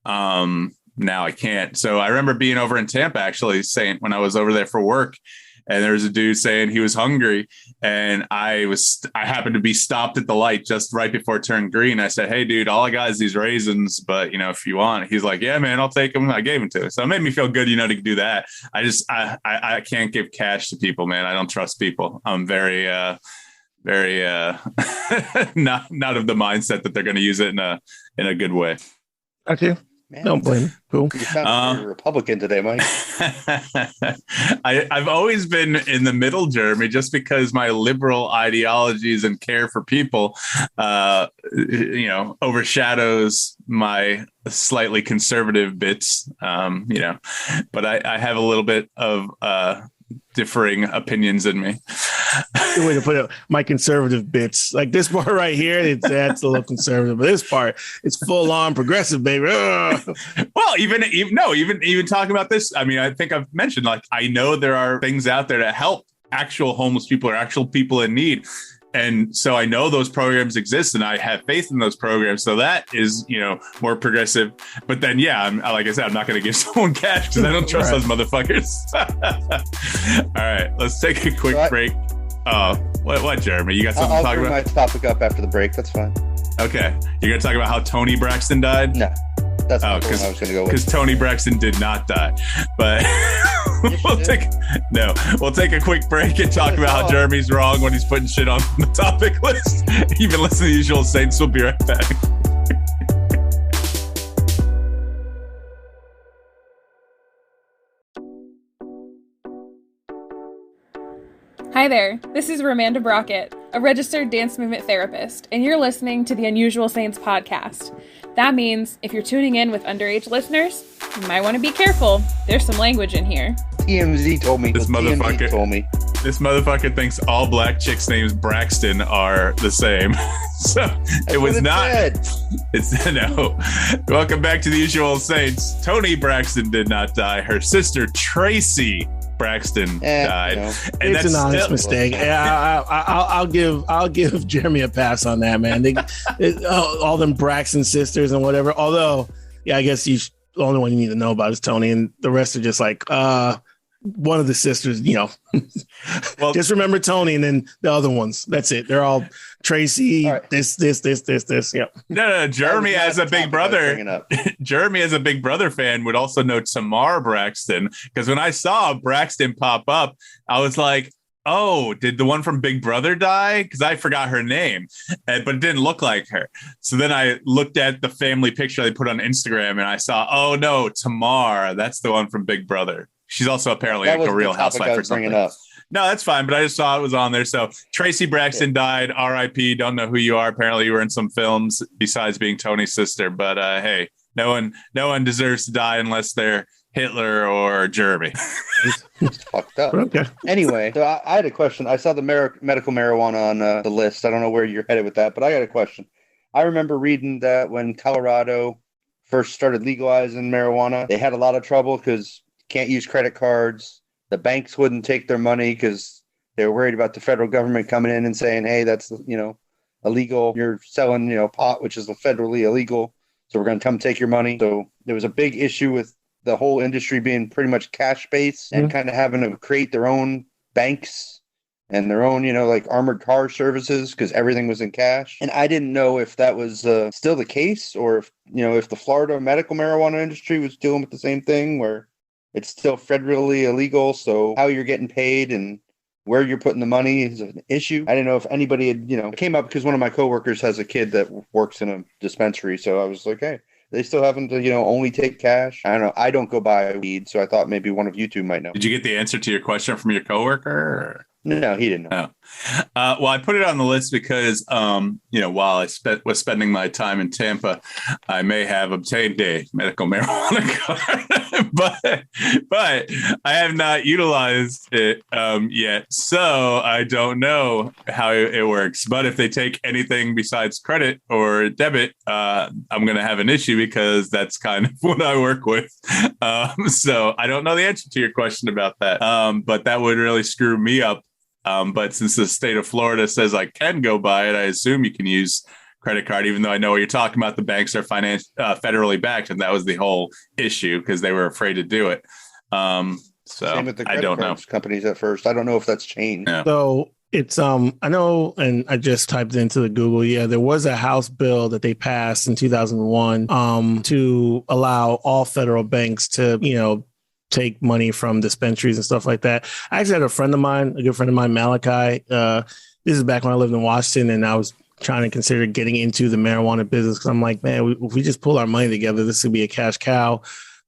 [SPEAKER 3] Now I can't. So I remember being over in Tampa, actually, saying when I was over there for work, and there was a dude saying he was hungry, and I happened to be stopped at the light just right before it turned green. I said, "Hey, dude, all I got is these raisins, but if you want." He's like, "Yeah, man, I'll take them." I gave them to him, so it made me feel good, to do that. I can't give cash to people, man. I don't trust people. I'm very not of the mindset that they're going to use it in a good way.
[SPEAKER 2] Okay. Man, don't blame me. Cool.
[SPEAKER 1] You sound like a Republican today, Mike.
[SPEAKER 3] I've always been in the middle, Jeremy, just because my liberal ideologies and care for people, overshadows my slightly conservative bits, but I have a little bit of differing opinions in me.
[SPEAKER 2] Good way to put it. My conservative bits, like this part right here, that's a little conservative, but this part, it's full on progressive, baby. Ugh.
[SPEAKER 3] Well, even talking about this, I mean, I think I've mentioned, like, I know there are things out there to help actual homeless people or actual people in need. And so I know those programs exist, and I have faith in those programs. So that is, more progressive. But then, like I said, I'm not going to give someone cash because I don't trust those motherfuckers. All right, let's take a quick break. What, Jeremy? You got something to talk about?
[SPEAKER 1] I'll bring my topic up after the break. That's fine.
[SPEAKER 3] Okay. You're going to talk about how Toni Braxton died?
[SPEAKER 1] No. That's not what I was going to go with.
[SPEAKER 3] Because Toni Braxton did not die. But we'll take a quick break and talk about how Jeremy's wrong when he's putting shit on the topic list. You've been listening to The Usual Saints. We'll be right back.
[SPEAKER 5] Hi there, this is Ramanda Brockett, a registered dance movement therapist, and you're listening to the Unusual Saints podcast. That means if you're tuning in with underage listeners, you might want to be careful. There's some language in here.
[SPEAKER 1] TMZ told me.
[SPEAKER 3] This motherfucker thinks all black chicks' names Braxton are the same. So it was not. It's no. Welcome back to The Usual Saints. Toni Braxton did not die. Her sister Tracy Braxton died,
[SPEAKER 2] and it's an honest mistake. Yeah, I'll give Jeremy a pass on that, man. All them Braxton sisters and whatever. Although, I guess the only one you need to know about is Toni, and the rest are just like one of the sisters. Well, just remember Toni, and then the other ones. That's it. They're all Tracy. All right. This. Yep.
[SPEAKER 3] No. Jeremy as a big brother. Jeremy as a Big Brother fan would also know Tamar Braxton, because when I saw Braxton pop up, I was like, "Oh, did the one from Big Brother die?" Because I forgot her name, but it didn't look like her. So then I looked at the family picture they put on Instagram, and I saw, "Oh no, Tamar, that's the one from Big Brother." She's also apparently like a Real Housewife or something. No, that's fine, but I just saw it was on there. So Tracy Braxton died, R.I.P. Don't know who you are. Apparently you were in some films besides being Tony's sister. But hey, no one deserves to die unless they're Hitler or Jeremy.
[SPEAKER 1] It's fucked up. Okay. Anyway, so I had a question. I saw the medical marijuana on the list. I don't know where you're headed with that, but I got a question. I remember reading that when Colorado first started legalizing marijuana, they had a lot of trouble because can't use credit cards. The banks wouldn't take their money because they were worried about the federal government coming in and saying, "Hey, that's illegal. You're selling pot, which is federally illegal. So we're going to come take your money." So there was a big issue with the whole industry being pretty much cash based and kind of having to create their own banks and their own like armored car services because everything was in cash. And I didn't know if that was still the case, or if if the Florida medical marijuana industry was dealing with the same thing where it's still federally illegal, so how you're getting paid and where you're putting the money is an issue. I didn't know if anybody had, it came up because one of my coworkers has a kid that works in a dispensary. So I was like, hey, they still having to, only take cash. I don't know. I don't go buy weed, so I thought maybe one of you two might know.
[SPEAKER 3] Did you get the answer to your question from your coworker?
[SPEAKER 1] No, he didn't know.
[SPEAKER 3] Well, I put it on the list because, while I was spending my time in Tampa, I may have obtained a medical marijuana card, but I have not utilized it yet. So I don't know how it works. But if they take anything besides credit or debit, I'm going to have an issue because that's kind of what I work with. So I don't know the answer to your question about that. But that would really screw me up. But since the state of Florida says I can go buy it, I assume you can use credit card, even though I know what you're talking about. The banks are federally backed, and that was the whole issue because they were afraid to do it. So
[SPEAKER 1] same with the credit companies at first. I don't know if that's changed.
[SPEAKER 2] Yeah. So it's I know, and I just typed into the Google. Yeah, there was a House bill that they passed in 2001 to allow all federal banks to take money from dispensaries and stuff like that. I actually had a good friend of mine, Malachi. This is back when I lived in Washington, and I was trying to consider getting into the marijuana business because I'm like, man, if we just pull our money together, this could be a cash cow.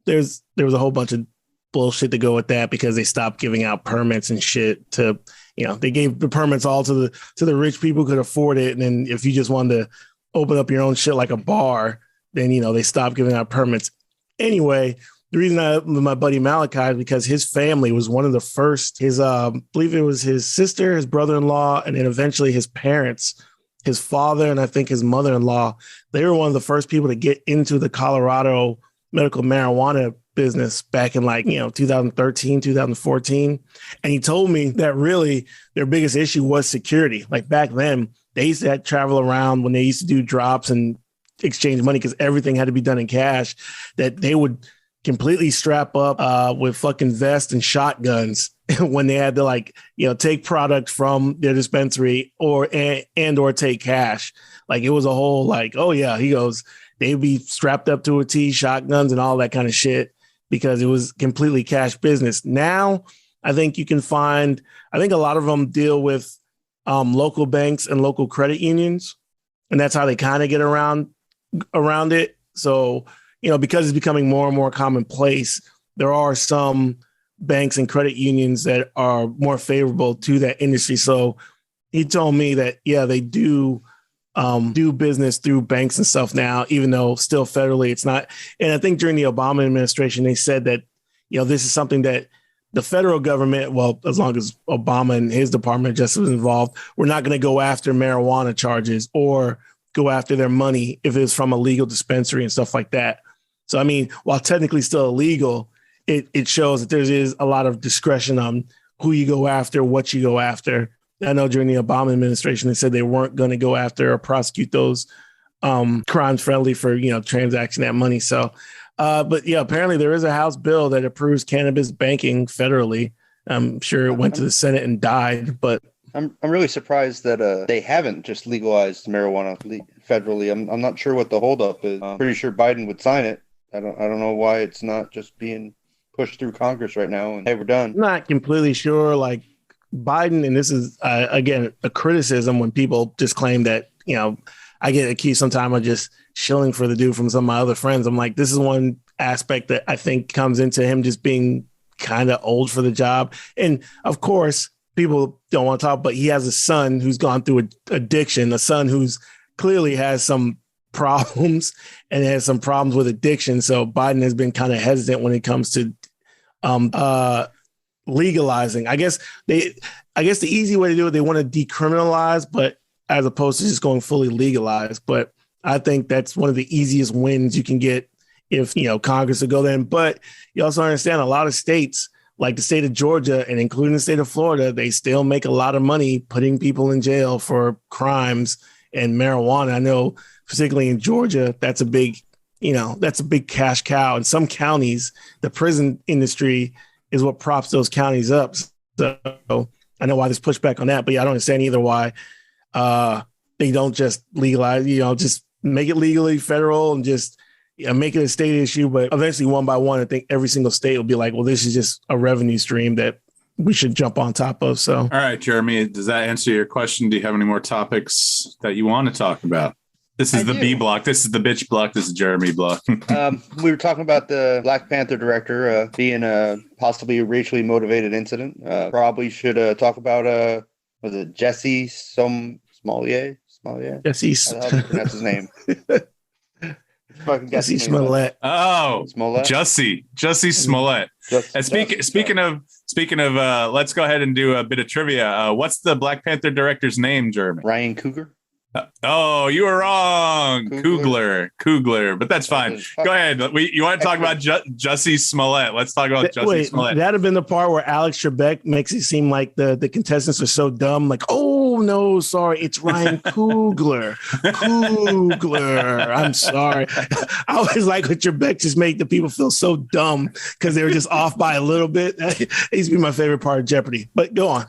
[SPEAKER 2] There was a whole bunch of bullshit to go with that because they stopped giving out permits and shit to, they gave the permits all to the rich people who could afford it. And then if you just wanted to open up your own shit like a bar, then, they stopped giving out permits. Anyway, the reason I with my buddy Malachi is because his family was one of the first, I believe it was his sister, his brother-in-law, and then eventually his parents, his father, and I think his mother-in-law. They were one of the first people to get into the Colorado medical marijuana business back in 2013, 2014. And he told me that really their biggest issue was security. Like back then, they used to travel around when they used to do drops and exchange money because everything had to be done in cash, that they would completely strap up with fucking vests and shotguns when they had to take product from their dispensary or take cash. Like it was a whole oh yeah, he goes, they'd be strapped up to a T, shotguns and all that kind of shit because it was completely cash business. Now I think you can find, a lot of them deal with local banks and local credit unions, and that's how they kind of get around it. So because it's becoming more and more commonplace, there are some banks and credit unions that are more favorable to that industry. So he told me that, yeah, they do business through banks and stuff now, even though still federally it's not. And I think during the Obama administration, they said that, this is something that the federal government, well, as long as Obama and his Department of Justice was involved, we're not going to go after marijuana charges or go after their money if it's from a legal dispensary and stuff like that. So, while technically still illegal, it shows that there is a lot of discretion on who you go after, what you go after. I know during the Obama administration, they said they weren't going to go after or prosecute those crimes friendly for, transacting that money. So, but yeah, apparently there is a House bill that approves cannabis banking federally. I'm sure it went to the Senate and died, but
[SPEAKER 1] I'm really surprised that they haven't just legalized marijuana federally. I'm not sure what the holdup is. I'm pretty sure Biden would sign it. I don't know why it's not just being pushed through Congress right now and hey, we're done.
[SPEAKER 2] Not completely sure. Biden, and this is again a criticism when people just claim that I get accused sometimes of just shilling for the dude from some of my other friends. I'm like, this is one aspect that I think comes into him just being kind of old for the job. And of course, people don't want to talk, but he has a son who's gone through addiction, a son who's clearly has some problems and has some problems with addiction. So Biden has been kind of hesitant when it comes to legalizing. I guess the easy way to do it, they want to decriminalize, but as opposed to just going fully legalized. But I think that's one of the easiest wins you can get if, Congress would go there. But you also understand a lot of states, like the state of Georgia and including the state of Florida, they still make a lot of money putting people in jail for crimes and marijuana. I know particularly in Georgia, that's a big cash cow. In some counties, the prison industry is what props those counties up. So I know why there's pushback on that, but yeah, I don't understand either why they don't just legalize, just make it legally federal and just make it a state issue. But eventually, one by one, I think every single state will be like, well, this is just a revenue stream that we should jump on top of. So,
[SPEAKER 3] all right, Jeremy, does that answer your question? Do you have any more topics that you want to talk about? This is the B block. This is the bitch block. This is Jeremy block.
[SPEAKER 1] We were talking about the Black Panther director being a possibly racially motivated incident. Probably should talk about was it Jesse Smollett?
[SPEAKER 2] Jesse.
[SPEAKER 1] How do you pronounce his name?
[SPEAKER 2] Jesse Smollett.
[SPEAKER 3] Oh,
[SPEAKER 1] Smollett.
[SPEAKER 3] Jussie Smollett. And speaking of, let's go ahead and do a bit of trivia. What's the Black Panther director's name, Jeremy?
[SPEAKER 1] Ryan Coogler.
[SPEAKER 3] Oh, you were wrong. Coogler, but that's fine. Go ahead. You want to talk about Jussie Smollett? Let's talk about Jussie Smollett.
[SPEAKER 2] That'd have been the part where Alex Trebek makes it seem like the contestants are so dumb. Like, oh no, sorry, it's Ryan Coogler. I'm sorry. I always like when Trebek just make the people feel so dumb because they were just off by a little bit. That used to be my favorite part of Jeopardy. But go on.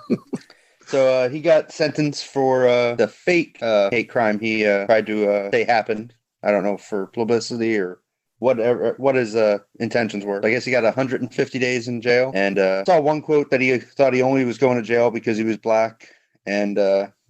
[SPEAKER 1] So he got sentenced for the fake hate crime he tried to say happened. I don't know, for publicity or whatever, what his intentions were. I guess he got 150 days in jail. And saw one quote that he thought he only was going to jail because he was black. And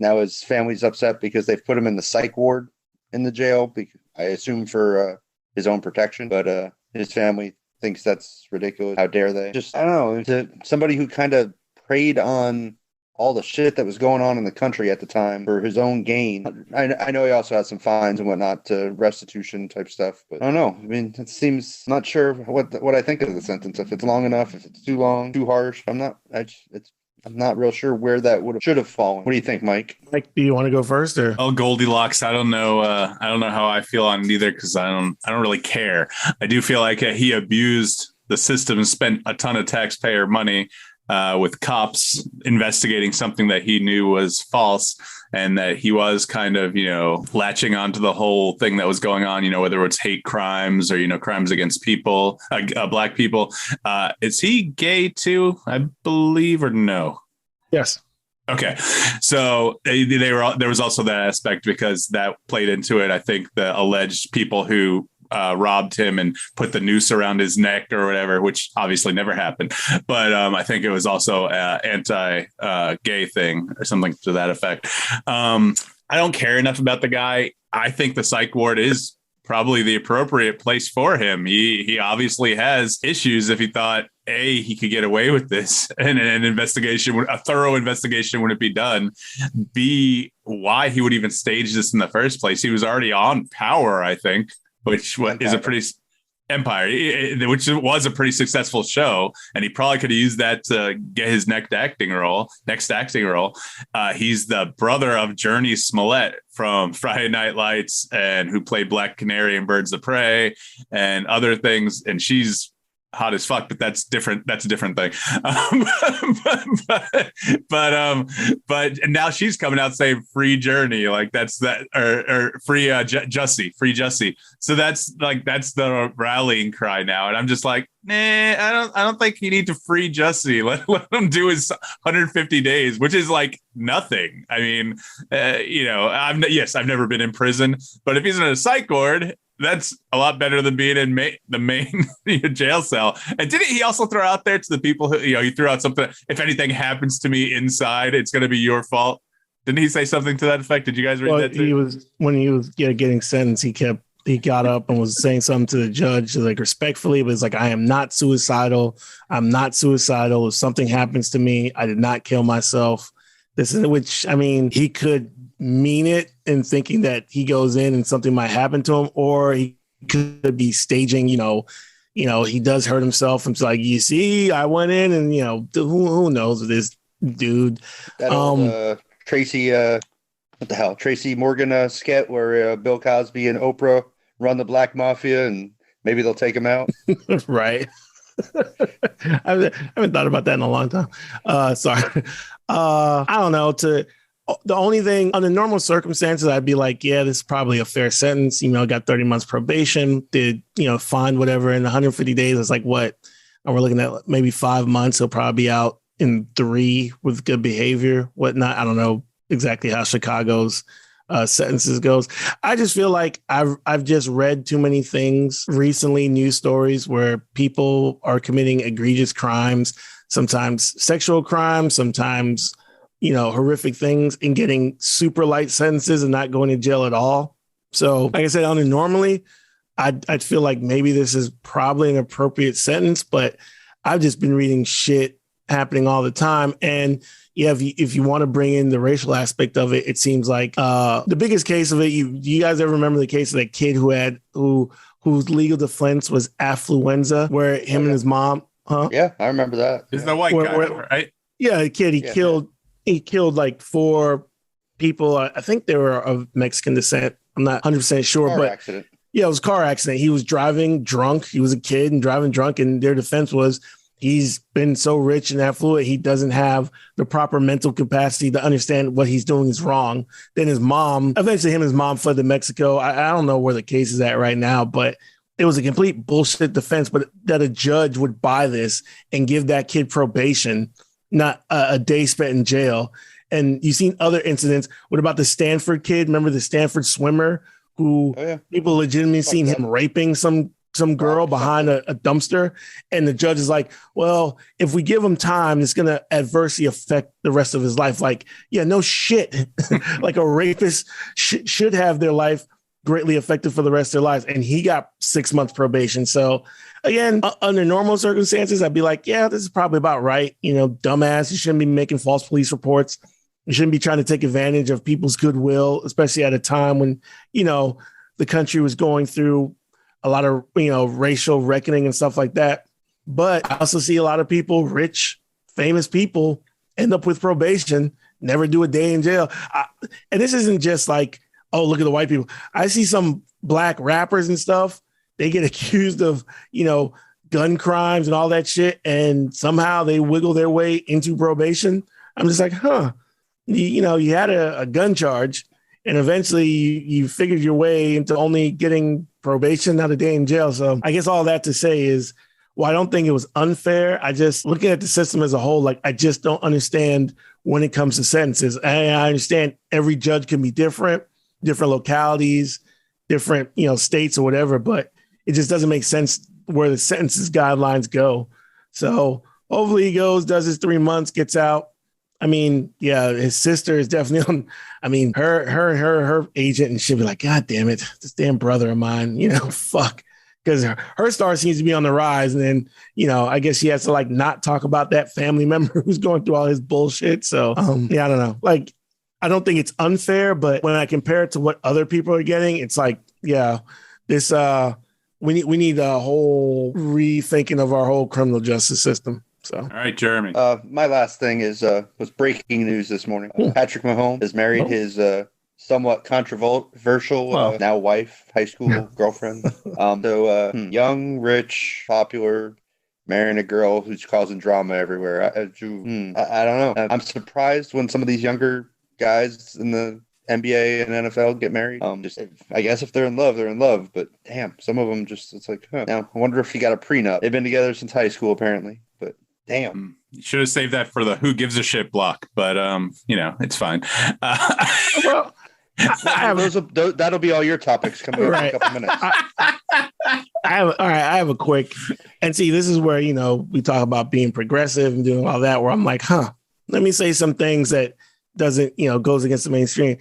[SPEAKER 1] now his family's upset because they've put him in the psych ward in the jail, I assume for his own protection. But his family thinks that's ridiculous. How dare they? Just, I don't know, to somebody who kind of preyed on all the shit that was going on in the country at the time for his own gain. I know he also had some fines and whatnot to restitution type stuff, but I don't know. I mean, it seems, not sure what I think of the sentence. If it's long enough, if it's too long, too harsh. I'm not real sure where that should have fallen. What do you think, Mike?
[SPEAKER 2] Mike, do you want to go first or?
[SPEAKER 3] Oh, Goldilocks. I don't know. I don't know how I feel on it either because I don't really care. I do feel like he abused the system and spent a ton of taxpayer money with cops investigating something that he knew was false, and that he was kind of, latching onto the whole thing that was going on, whether it's hate crimes or, crimes against people, black people. Is he gay too, I believe, or no?
[SPEAKER 2] Yes.
[SPEAKER 3] Okay. So there was also that aspect because that played into it. I think the alleged people who robbed him and put the noose around his neck or whatever, which obviously never happened. But I think it was also an anti-gay thing or something to that effect. I don't care enough about the guy. I think the psych ward is probably the appropriate place for him. He obviously has issues. If he thought, A, he could get away with this and a thorough investigation wouldn't be done. B, why he would even stage this in the first place. He was already on Power, I think. Which is a pretty Empire, which was a pretty successful show, and he probably could have used that to get his next acting role. He's the brother of Journey Smollett from Friday Night Lights, and who played Black Canary in Birds of Prey and other things. And she's hot as fuck, but that's different. That's a different thing. But now she's coming out saying free Journey, like that's that, or free Jussie. So that's the rallying cry now. And I'm just like, nah, I don't think you need to free Jussie. Let him do his 150 days, which is like nothing. I mean, I've never been in prison, but if he's in a psych ward, that's a lot better than being in the main jail cell. And didn't he also throw out there to the people who, he threw out something, if anything happens to me inside, it's going to be your fault. Didn't he say something to that effect? Did you guys read that too?
[SPEAKER 2] When he was getting sentenced, he got up and was saying something to the judge, like respectfully, but it's like, I am not suicidal. I'm not suicidal. If something happens to me, I did not kill myself. He could mean it in thinking that he goes in and something might happen to him, or he could be staging, he does hurt himself. And it's like, you see, I went in and, who knows with this dude.
[SPEAKER 1] That old, Tracy Morgan skit where Bill Cosby and Oprah run the black mafia and maybe they'll take him out.
[SPEAKER 2] Right. I haven't thought about that in a long time. Sorry. I don't know. The only thing under normal circumstances, I'd be like, yeah, this is probably a fair sentence. Got 30 months probation, did, fine, whatever. In 150 days, it's like, what? And we're looking at maybe 5 months. He'll probably be out in 3 with good behavior, whatnot. I don't know exactly how Chicago's sentences goes. I just feel like I've just read too many things recently, news stories where people are committing egregious crimes, sometimes sexual crimes, sometimes horrific things, and getting super light sentences and not going to jail at all. So, like I said, normally I'd feel like maybe this is probably an appropriate sentence, but I've just been reading shit happening all the time. And yeah, if you want to bring in the racial aspect of it, it seems like the biggest case of it, you guys ever remember the case of that kid whose legal defense was affluenza, where him and his mom,
[SPEAKER 1] Yeah, I remember that.
[SPEAKER 3] Is the white guy, right?
[SPEAKER 2] Yeah, the kid, he killed like 4 people. I think they were of Mexican descent. I'm not 100% sure, but
[SPEAKER 1] accident.
[SPEAKER 2] Yeah, it was a car accident. He was driving drunk. He was a kid and driving drunk. And their defense was he's been so rich and affluent, he doesn't have the proper mental capacity to understand what he's doing is wrong. Then his mom, eventually him and his mom fled to Mexico. I don't know where the case is at right now, but it was a complete bullshit defense, but that a judge would buy this and give that kid probation, not a day spent in jail. And you've seen other incidents. What about the Stanford kid? Remember the Stanford swimmer who people legitimately seen him raping some girl behind a dumpster? And the judge is like, well, if we give him time, it's going to adversely affect the rest of his life. Like, yeah, no shit. Like a rapist should have their life greatly affected for the rest of their lives. And he got 6 months probation. So again, under normal circumstances, I'd be like, yeah, this is probably about right. You know, dumbass, you shouldn't be making false police reports. You shouldn't be trying to take advantage of people's goodwill, especially at a time when, you know, the country was going through a lot of, you know, racial reckoning and stuff like that. But I also see a lot of people, rich, famous people, end up with probation, never do a day in jail. And this isn't just like, oh, look at the white people. I see some black rappers and stuff. They get accused of, you know, gun crimes and all that shit. And somehow they wiggle their way into probation. I'm just like, huh. You know, you had a gun charge and eventually you figured your way into only getting probation, not a day in jail. So I guess all that to say is, well, I don't think it was unfair. I just, looking at the system as a whole, like, I just don't understand when it comes to sentences. I understand every judge can be different localities, different, you know, states or whatever, but it just doesn't make sense where the sentences guidelines go. So hopefully he goes, does his 3 months, gets out. I mean, yeah, his sister is definitely on. I mean, her agent, and she'll be like, God damn it, this damn brother of mine, you know, fuck. Because her star seems to be on the rise. And then, you know, I guess she has to like not talk about that family member who's going through all his bullshit. So, yeah, I don't know. Like, I don't think it's unfair, but when I compare it to what other people are getting, it's like, yeah, this, we need a whole rethinking of our whole criminal justice system. So, all
[SPEAKER 3] right, Jeremy.
[SPEAKER 1] My last thing was breaking news this morning. Patrick Mahomes has married his somewhat controversial now wife, high school girlfriend. Young, rich, popular, marrying a girl who's causing drama everywhere. I don't know. I'm surprised when some of these younger guys in the NBA and NFL get married. I guess if they're in love, they're in love. But damn, some of them just, it's like, Now, I wonder if he got a prenup. They've been together since high school, apparently. But damn.
[SPEAKER 3] You should have saved that for the who gives a shit block. But, you know, it's fine.
[SPEAKER 1] Well, that'll be all your topics coming up in a couple minutes.
[SPEAKER 2] I have a quick, and see, this is where, you know, we talk about being progressive and doing all that, where I'm like, let me say some things that doesn't, you know, goes against the mainstream.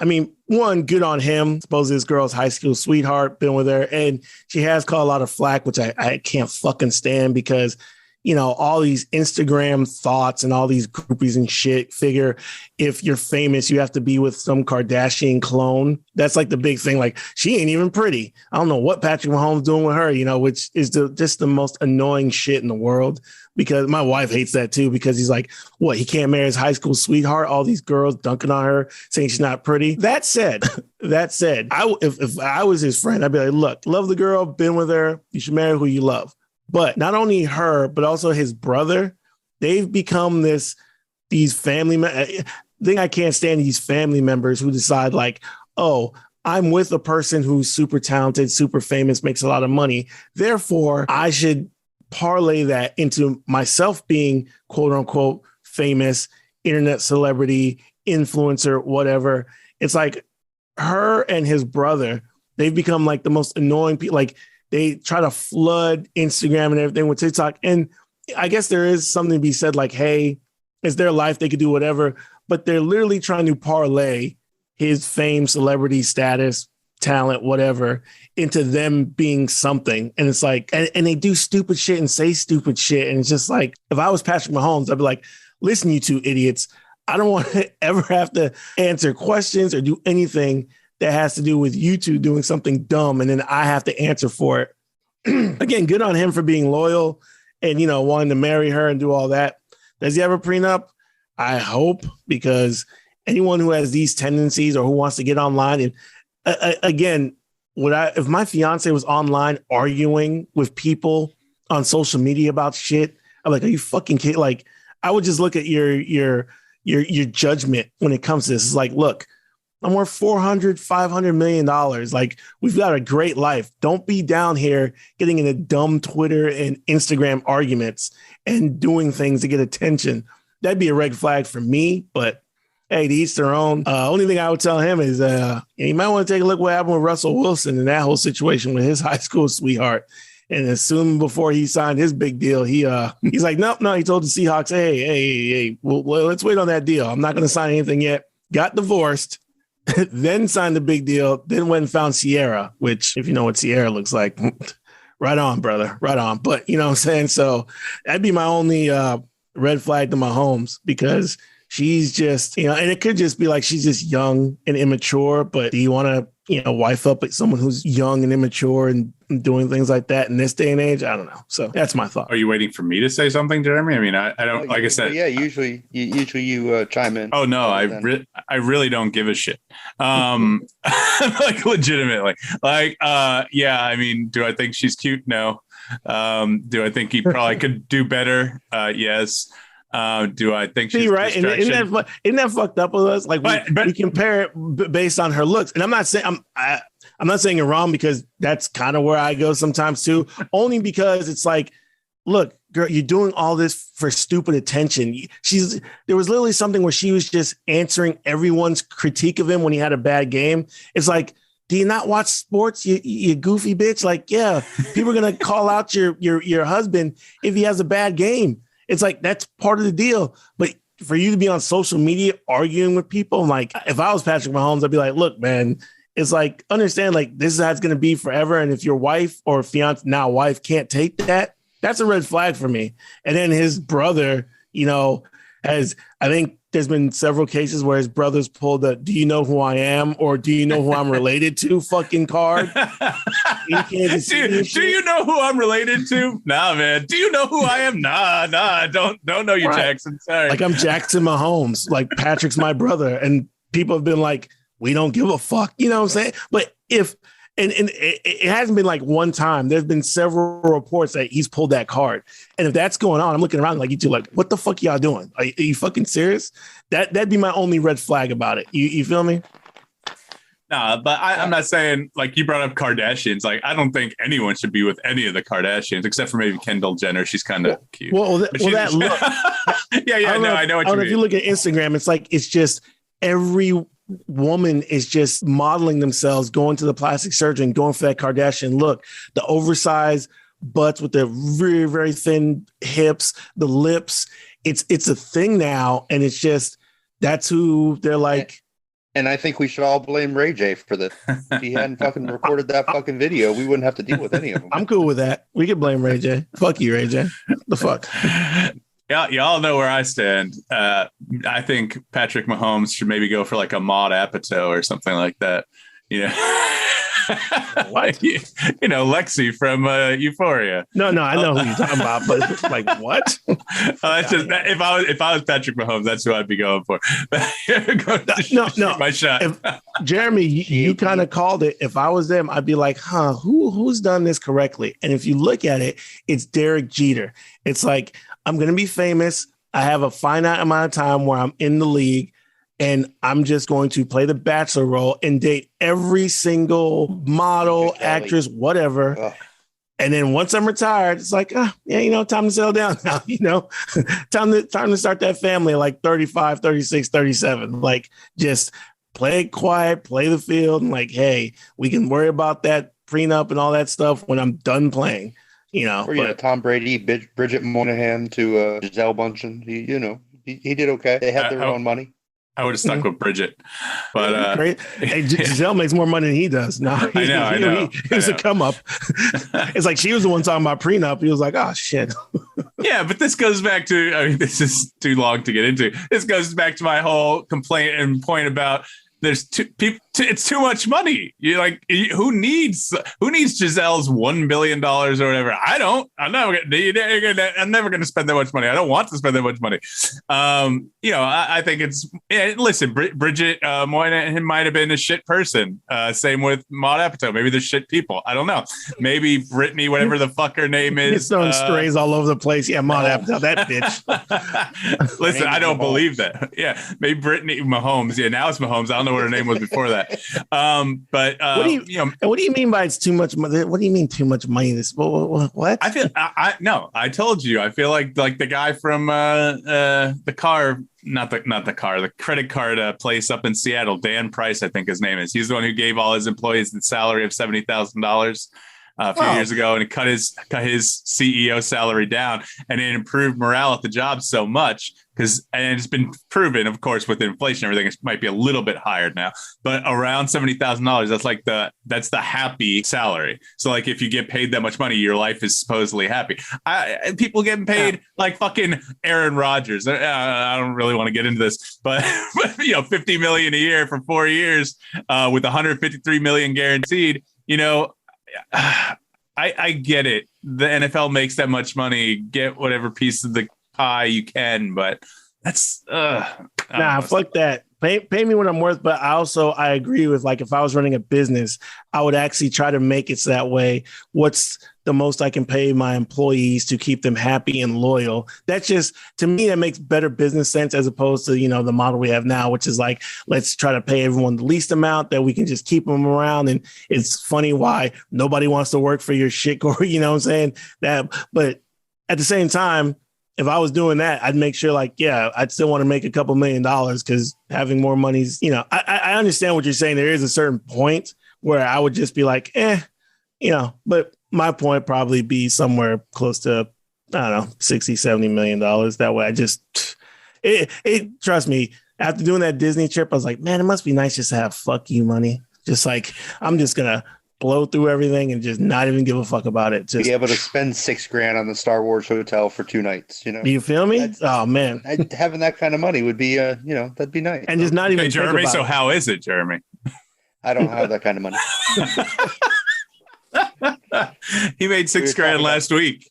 [SPEAKER 2] I mean, one, good on him. Suppose this girl's high school sweetheart, been with her, and she has caught a lot of flack, which I can't fucking stand, because, you know, all these Instagram thoughts and all these groupies and shit figure if you're famous, you have to be with some Kardashian clone. That's like the big thing. Like, she ain't even pretty. I don't know what Patrick Mahomes doing with her, you know, which is just the most annoying shit in the world, because my wife hates that too, because he's like, what, he can't marry his high school sweetheart? All these girls dunking on her, saying she's not pretty. That said, if I was his friend, I'd be like, look, love the girl, been with her. You should marry who you love. But not only her, but also his brother, they've become these family thing. I can't stand these family members who decide like, oh, I'm with a person who's super talented, super famous, makes a lot of money. Therefore, I should parlay that into myself being quote unquote famous, internet celebrity, influencer, whatever. It's like her and his brother, they've become like the most annoying people. Like, they try to flood Instagram and everything with TikTok. And I guess there is something to be said like, hey, it's their life. They could do whatever. But they're literally trying to parlay his fame, celebrity status talent, whatever, into them being something. And it's like, and they do stupid shit and say stupid shit. And it's just like, if I was Patrick Mahomes, I'd be like, listen, you two idiots, I don't want to ever have to answer questions or do anything that has to do with you two doing something dumb. And then I have to answer for it. Again, good on him for being loyal and, wanting to marry her and do all that. Does he have a prenup? I hope, because anyone who has these tendencies or who wants to get online, and again, if my fiance was online arguing with people on social media about shit, I'm like, are you fucking kidding? Like, I would just look at your judgment when it comes to this. It's like, look, I'm worth $400-500 million. Like, we've got a great life. Don't be down here getting into dumb Twitter and Instagram arguments and doing things to get attention. That'd be a red flag for me, but hey, to each their own. Only thing I would tell him is you might want to take a look what happened with Russell Wilson and that whole situation with his high school sweetheart. And as soon before he signed his big deal, he's like, no. He told the Seahawks, hey, well, let's wait on that deal. I'm not going to sign anything yet. Got divorced, then signed the big deal, then went and found Sierra, which, if you know what Sierra looks like, right on, brother, right on. But you know what I'm saying? So that'd be my only red flag to Mahomes, because she's just, and it could just be like she's just young and immature, but do you want to, wife up with someone who's young and immature and doing things like that in this day and age? I don't know. So that's my thought.
[SPEAKER 3] Are you waiting for me to say something, Jeremy? I mean, I don't, like I said.
[SPEAKER 1] Yeah, usually you chime in.
[SPEAKER 3] Oh, no, I really don't give a shit. Like, legitimately. Like, yeah, I mean, do I think she's cute? No. Do I think he probably could do better? Yes. Do I think she's
[SPEAKER 2] right? And isn't that fucked up with us? Like, we compare it based on her looks, and I'm not saying you're wrong, because that's kind of where I go sometimes too. Only because it's like, look, girl, you're doing all this for stupid attention. There was literally something where she was just answering everyone's critique of him when he had a bad game. It's like, do you not watch sports, you goofy bitch? Like, yeah, people are gonna call out your husband if he has a bad game. It's like, that's part of the deal. But for you to be on social media arguing with people, like, if I was Patrick Mahomes, I'd be like, look, man, it's like, understand, like, this is how it's going to be forever. And if your wife or fiance, now wife, can't take that, that's a red flag for me. And then his brother, I think there's been several cases where his brothers pulled the "do you know who I am" or "do you know who I'm related to" fucking card.
[SPEAKER 3] Do you know who I'm related to? Nah, man. Do you know who I am? Nah. Don't know you, right. Jackson. Sorry.
[SPEAKER 2] Like, I'm Jackson Mahomes. Like, Patrick's my brother, and people have been like, we don't give a fuck. You know what I'm saying? But And it hasn't been like one time. There's been several reports that he's pulled that card. And if that's going on, I'm looking around like, you two, like, what the fuck y'all doing? Are you fucking serious? That'd be my only red flag about it. You feel me?
[SPEAKER 3] Nah, but I'm not saying, like, you brought up Kardashians. Like, I don't think anyone should be with any of the Kardashians except for maybe Kendall Jenner. She's kind of cute.
[SPEAKER 2] Well, that look.
[SPEAKER 3] I know what you mean.
[SPEAKER 2] If you look at Instagram, it's like, it's just every woman is just modeling themselves, going to the plastic surgeon, going for that Kardashian look, the oversized butts with the very, very thin hips, the lips. It's a thing now. And it's just, that's who they're like.
[SPEAKER 1] And I think we should all blame Ray J for this. If he hadn't fucking recorded that fucking video, we wouldn't have to deal with any of them.
[SPEAKER 2] I'm cool with that. We could blame Ray J. Fuck you, Ray J. The fuck?
[SPEAKER 3] Yeah, y'all know where I stand. I think Patrick Mahomes should maybe go for like a Maud Apatow or something like that. Like, Lexi from Euphoria.
[SPEAKER 2] No, I know who you're talking about, but like, what?
[SPEAKER 3] That's just if I was Patrick Mahomes, that's who I'd be going for.
[SPEAKER 2] No,
[SPEAKER 3] my shot.
[SPEAKER 2] Jeremy, you kind of called it. If I was them, I'd be like, who's done this correctly? And if you look at it, it's Derek Jeter. It's like, I'm going to be famous. I have a finite amount of time where I'm in the league, and I'm just going to play the bachelor role and date every single model, actress, whatever. Ugh. And then once I'm retired, it's like, time to settle down now, time to start that family at like 35, 36, 37. Like, just play it quiet, play the field. And like, hey, we can worry about that prenup and all that stuff when I'm done playing.
[SPEAKER 1] Tom Brady, Bridget Moynihan to Giselle Bundchen. He did okay. They had their own money.
[SPEAKER 3] I would have stuck with Bridget, but
[SPEAKER 2] great. Hey, Giselle makes more money than he does. No,
[SPEAKER 3] I know.
[SPEAKER 2] He was a come up. It's like she was the one talking about prenup. He was like, "Oh shit."
[SPEAKER 3] Yeah, but this goes back to. I mean, this is too long to get into. This goes back to my whole complaint and point about. There's it's too much money. You're like, who needs Giselle's $1 billion or whatever? I don't. I'm never going to spend that much money. I don't want to spend that much money. I think it's. Listen, Bridget Moynihan might have been a shit person. Same with Maud Apatow. Maybe they're shit people. I don't know. Maybe Brittany, whatever the fuck her name is,
[SPEAKER 2] throwing strays all over the place. Yeah, Maud Apatow, that bitch.
[SPEAKER 3] Listen, I don't believe that. Yeah, maybe Brittany Mahomes. Yeah, now it's Mahomes. I don't know what her name was before that. What
[SPEAKER 2] do you mean by it's too much money? What do you mean too much money? This what?
[SPEAKER 3] I feel I told you. I feel like the guy from the car, not the car, the credit card place up in Seattle, Dan Price, I think his name is. He's the one who gave all his employees the salary of $70,000 a few years ago, and it cut his CEO salary down, and it improved morale at the job so much. And it's been proven, of course, with inflation, everything might be a little bit higher now, but around $70,000, that's the happy salary. So like, if you get paid that much money, your life is supposedly happy. People getting paid like fucking Aaron Rodgers. I don't really want to get into this, but $50 million a year for 4 years, with $153 million guaranteed. I get it. The NFL makes that much money. Get whatever piece of the pie you can, but that's
[SPEAKER 2] fuck that. Pay me what I'm worth. But I agree with, like, if I was running a business, I would actually try to make it so that way. What's the most I can pay my employees to keep them happy and loyal? That's just, to me, that makes better business sense, as opposed to, the model we have now, which is like, let's try to pay everyone the least amount that we can just keep them around. And it's funny why nobody wants to work for your shit, or, you know what I'm saying? But at the same time, if I was doing that, I'd make sure, like, yeah, I'd still want to make a couple $1 million, because having more money's, I understand what you're saying. There is a certain point where I would just be like, but my point probably be somewhere close to, I don't know, $60-70 million. That way trust me, after doing that Disney trip, I was like, man, it must be nice just to have fuck you money. Just like, I'm just going to blow through everything and just not even give a fuck about it. Just
[SPEAKER 1] be able to spend $6,000 on the Star Wars hotel for 2 nights.
[SPEAKER 2] You feel me? Oh man,
[SPEAKER 1] having that kind of money would be, that'd be nice.
[SPEAKER 2] And just not even.
[SPEAKER 3] Hey, Jeremy. So how is it, Jeremy?
[SPEAKER 1] I don't have that kind of money.
[SPEAKER 3] He made $6,000 last week.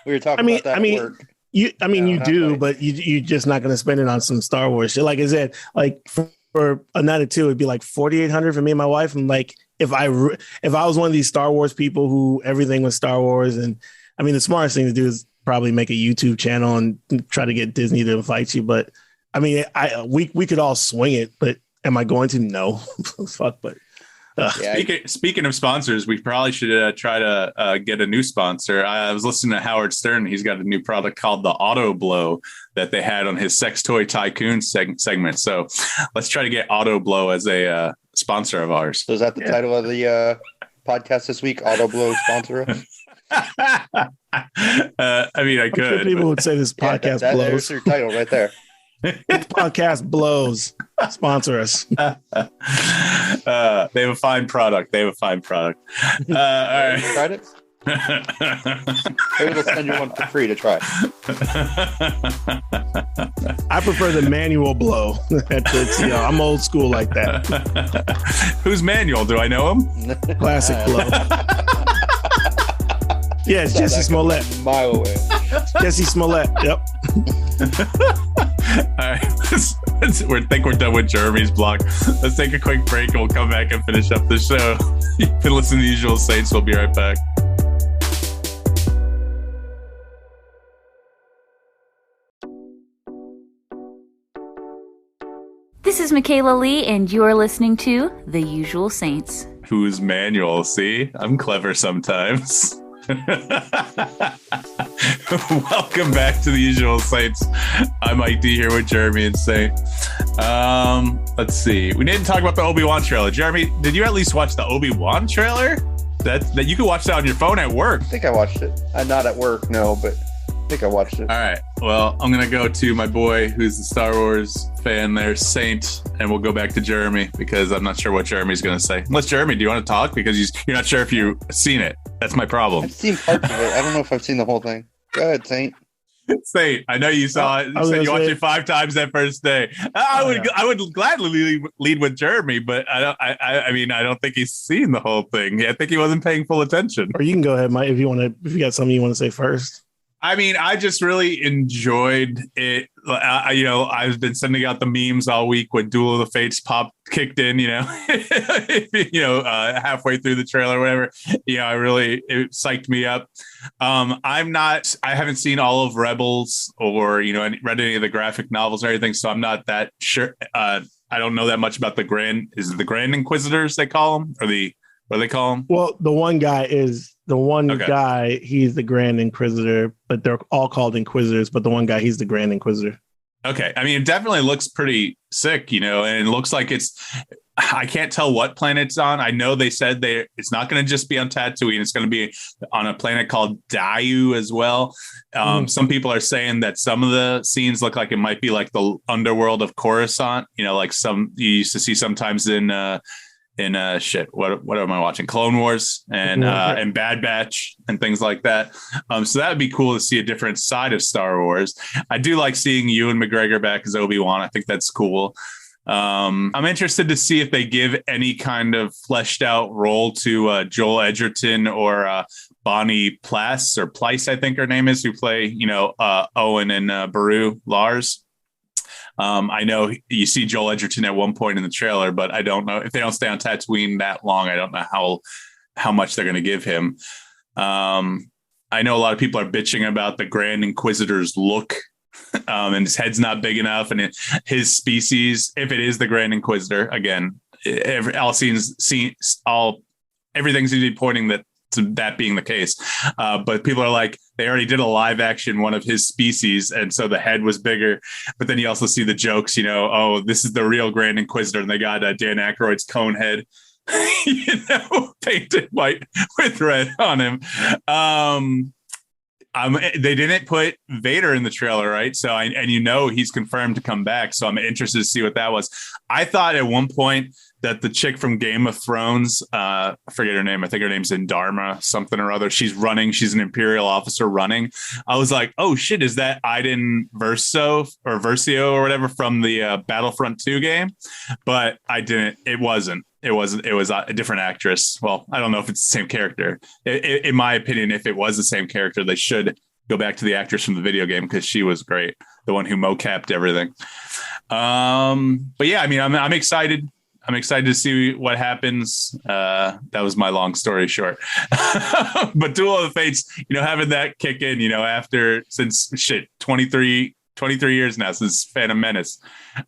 [SPEAKER 1] We were talking about that at work.
[SPEAKER 2] You do, but you're just not going to spend it on some Star Wars shit. Like I said, like for a night or two, it'd be like $4,800 for me and my wife. And like, if I was one of these Star Wars people who everything was Star Wars, and I mean, the smartest thing to do is probably make a YouTube channel and try to get Disney to invite you. But I mean, we could all swing it, but am I going to? No. Fuck, but.
[SPEAKER 3] Speaking of sponsors, we probably should try to get a new sponsor. I was listening to Howard Stern. He's got a new product called the Autoblow that they had on his Sex Toy Tycoon segment. So let's try to get Autoblow as a sponsor of ours.
[SPEAKER 1] So is that the title of the podcast this week? Autoblow sponsor us?
[SPEAKER 3] I mean, I could.
[SPEAKER 2] Sure people would say this podcast blows.
[SPEAKER 1] There's your title right there.
[SPEAKER 2] This podcast blows. Sponsor us.
[SPEAKER 3] They have a fine product. All right.
[SPEAKER 1] You tried it? Maybe they'll send you one for free to try.
[SPEAKER 2] I prefer the manual blow. I'm old school like that.
[SPEAKER 3] Who's Manuel? Do I know him?
[SPEAKER 2] Classic blow. Yeah, it's Jesse Smollett.
[SPEAKER 1] A mile away.
[SPEAKER 2] Jesse Smollett. Yep.
[SPEAKER 3] All right. I think we're done with Jeremy's block. Let's take a quick break and we'll come back and finish up the show. You've been listening to The Usual Saints. We'll be right back.
[SPEAKER 6] This is Michaela Lee, and you're listening to The Usual Saints.
[SPEAKER 3] Who's Manuel? See, I'm clever sometimes. Welcome back to The Usual Saints. I'm Mike D here with Jeremy and Saint. Let's see. We didn't talk about the Obi-Wan trailer. Jeremy, did you at least watch the Obi-Wan trailer? That you could watch that on your phone at work.
[SPEAKER 1] I think I watched it. I'm not at work, no, but think I watched it.
[SPEAKER 3] All right. Well, I'm going to go to my boy who's the Star Wars fan there, Saint, and we'll go back to Jeremy because I'm not sure what Jeremy's going to say. Unless, Jeremy, do you want to talk? Because you're not sure if you've seen it. That's my problem.
[SPEAKER 1] I've seen parts of it. I don't know if I've seen the whole thing. Go ahead, Saint.
[SPEAKER 3] Saint, I know you saw it. You said you watched it 5 times that first day. I would gladly lead with Jeremy, but I mean, I don't think he's seen the whole thing. I think he wasn't paying full attention.
[SPEAKER 2] Or you can go ahead, Mike, if you got something you want to say first.
[SPEAKER 3] I mean, I just really enjoyed it. I've been sending out the memes all week when Duel of the Fates kicked in, halfway through the trailer or whatever. It psyched me up. I haven't seen all of Rebels or, read any of the graphic novels or anything. So I'm not that sure. I don't know that much about the Grand Inquisitors they call them, or what do they call them?
[SPEAKER 2] Well, the one guy, he's the Grand Inquisitor, but they're all called Inquisitors, but the one guy, he's the Grand Inquisitor.
[SPEAKER 3] Okay. I mean, it definitely looks pretty sick, and it looks like I can't tell what planet it's on. I know they said it's not going to just be on Tatooine. It's going to be on a planet called Dayu as well. Some people are saying that some of the scenes look like it might be like the underworld of Coruscant, like some you used to see sometimes in what am I watching? Clone Wars and Bad Batch and things like that. So that would be cool to see a different side of Star Wars. I do like seeing Ewan McGregor back as Obi-Wan. I think that's cool. I'm interested to see if they give any kind of fleshed out role to Joel Edgerton or Bonnie Pleiss, I think her name is, who play, Owen and Beru Lars. I know you see Joel Edgerton at one point in the trailer, but I don't know if they don't stay on Tatooine that long. I don't know how much they're going to give him. I know a lot of people are bitching about the Grand Inquisitor's look, and his head's not big enough, and his species, if it is the Grand Inquisitor, again, everything seems to be pointing to that being the case. But people are like, they already did a live action one of his species, and so the head was bigger. But then you also see the jokes, this is the real Grand Inquisitor, and they got Dan Aykroyd's cone head, painted white with red on him. They didn't put Vader in the trailer, right? So, he's confirmed to come back. So I'm interested to see what that was. I thought at one point that the chick from Game of Thrones, I forget her name. I think her name's Indarma, something or other. She's running. She's an Imperial officer running. I was like, oh shit, is that Iden Versio or whatever from the Battlefront 2 game? But I didn't. It wasn't. It was a different actress. Well, I don't know if it's the same character. In my opinion, if it was the same character, they should go back to the actress from the video game because she was great. The one who mocapped everything. But yeah, I mean, I'm excited. I'm excited to see what happens. That was my long story short. But Duel of the Fates, having that kick in, since 23 years now since Phantom Menace.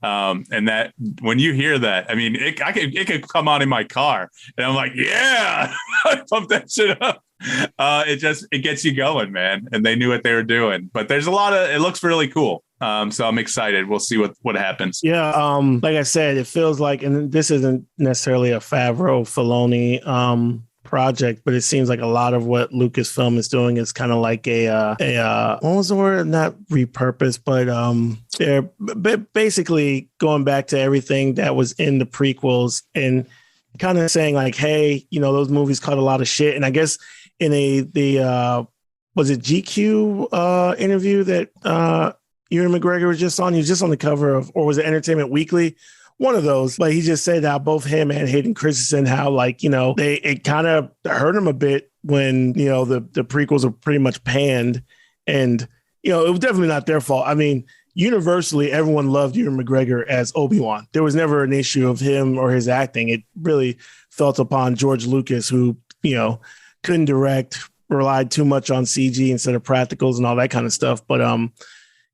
[SPEAKER 3] And that when you hear that, I mean, it could come on in my car and I'm like, yeah, I pump that shit up. It gets you going, man. And they knew what they were doing, but there's it looks really cool. So I'm excited. We'll see what happens.
[SPEAKER 2] Yeah. Like I said, it feels like, and this isn't necessarily a Favreau Filoni, project, but it seems like a lot of what Lucasfilm is doing is kind of like what was the word? Not repurpose, but they're basically going back to everything that was in the prequels and kind of saying like, hey, those movies caught a lot of shit. And I guess in was it GQ interview that Ewan McGregor was just on? He was just on the cover of, or was it Entertainment Weekly? One of those, but he just said how both him and Hayden Christensen, how it kind of hurt him a bit when, the prequels were pretty much panned, and, it was definitely not their fault. I mean, universally, everyone loved Ewan McGregor as Obi-Wan. There was never an issue of him or his acting. It really felt upon George Lucas, who, couldn't direct, relied too much on CG instead of practicals and all that kind of stuff. But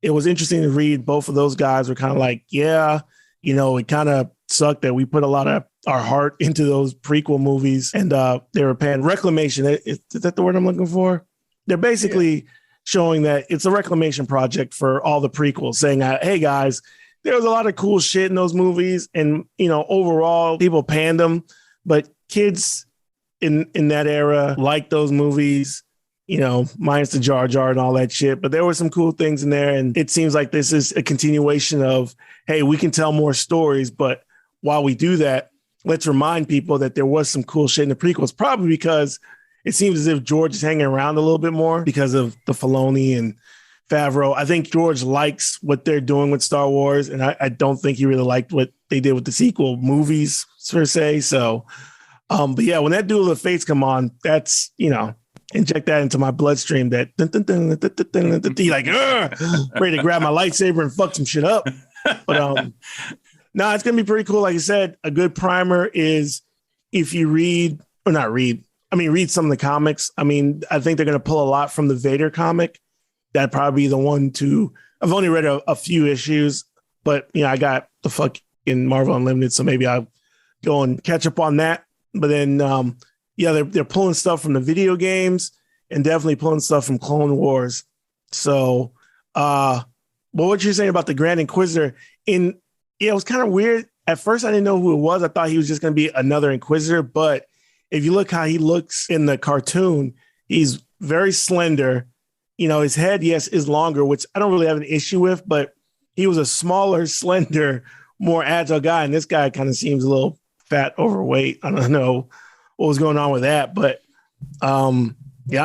[SPEAKER 2] it was interesting to read. Both of those guys were kind of like, yeah, it kind of sucked that we put a lot of our heart into those prequel movies, and they were paying reclamation. Is that the word I'm looking for? They're basically showing that it's a reclamation project for all the prequels, saying, hey guys, there was a lot of cool shit in those movies, and overall people panned them, but kids in that era liked those movies. minus the Jar Jar and all that shit. But there were some cool things in there. And it seems like this is a continuation of, hey, we can tell more stories. But while we do that, let's remind people that there was some cool shit in the prequels, probably because it seems as if George is hanging around a little bit more because of the Filoni and Favreau. I think George likes what they're doing with Star Wars. And I don't think he really liked what they did with the sequel movies, per se. So, but yeah, when that Duel of Fates come on, that's, inject that into my bloodstream, that like, ready to grab my lightsaber and fuck some shit up. But no, it's going to be pretty cool. Like I said, a good primer is if you read some of the comics. I think they're going to pull a lot from the Vader comic. That'd probably be the one to, I've only read a few issues, but I got the fucking Marvel Unlimited. So maybe I'll go and catch up on that. But then, they're pulling stuff from the video games and definitely pulling stuff from Clone Wars. So, but what you're saying about the Grand Inquisitor it was kind of weird. At first, I didn't know who it was. I thought he was just going to be another Inquisitor. But if you look how he looks in the cartoon, he's very slender. His head, yes, is longer, which I don't really have an issue with, but he was a smaller, slender, more agile guy. And this guy kind of seems a little fat, overweight. I don't know what was going on with that, but I'm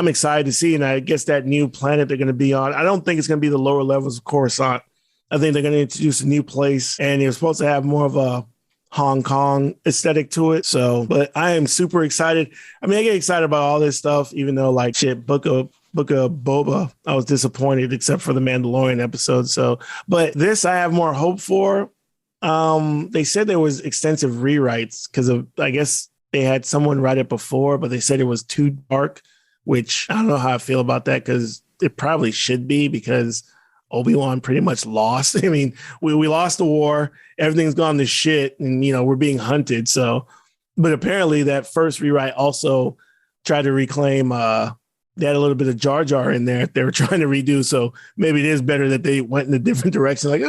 [SPEAKER 2] excited to see. And I guess that new planet they're going to be on, I don't think it's going to be the lower levels of Coruscant. I think they're going to introduce a new place, and you're supposed to have more of a Hong Kong aesthetic to it. So, but I am super excited. I get excited about all this stuff, even though Book of Boba, I was disappointed except for the Mandalorian episode. So, but this I have more hope for. They said there was extensive rewrites because of, I guess they had someone write it before, but they said it was too dark, which I don't know how I feel about that because it probably should be, because Obi-Wan pretty much lost. We lost the war. Everything's gone to shit, and, we're being hunted. So, but apparently that first rewrite also tried to reclaim, they had a little bit of Jar Jar in there they were trying to redo. So maybe it is better that they went in a different direction. Like,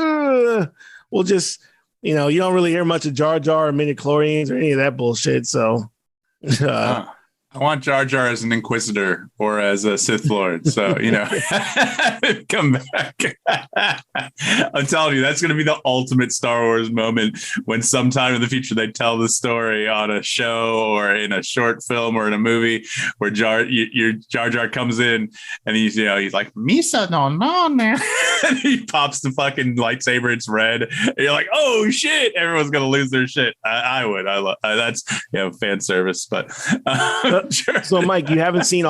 [SPEAKER 2] we'll just, you don't really hear much of Jar Jar or midichlorians or any of that bullshit. So
[SPEAKER 3] I want Jar Jar as an Inquisitor or as a Sith Lord. So, come back. I'm telling you, that's going to be the ultimate Star Wars moment when sometime in the future they tell the story on a show or in a short film or in a movie where Jar Jar comes in and he's like, Misa, no, man. And he pops the fucking lightsaber. It's red. And you're like, oh shit. Everyone's going to lose their shit. I would. I love that's, fan service, but sure.
[SPEAKER 2] So, Mike, you haven't seen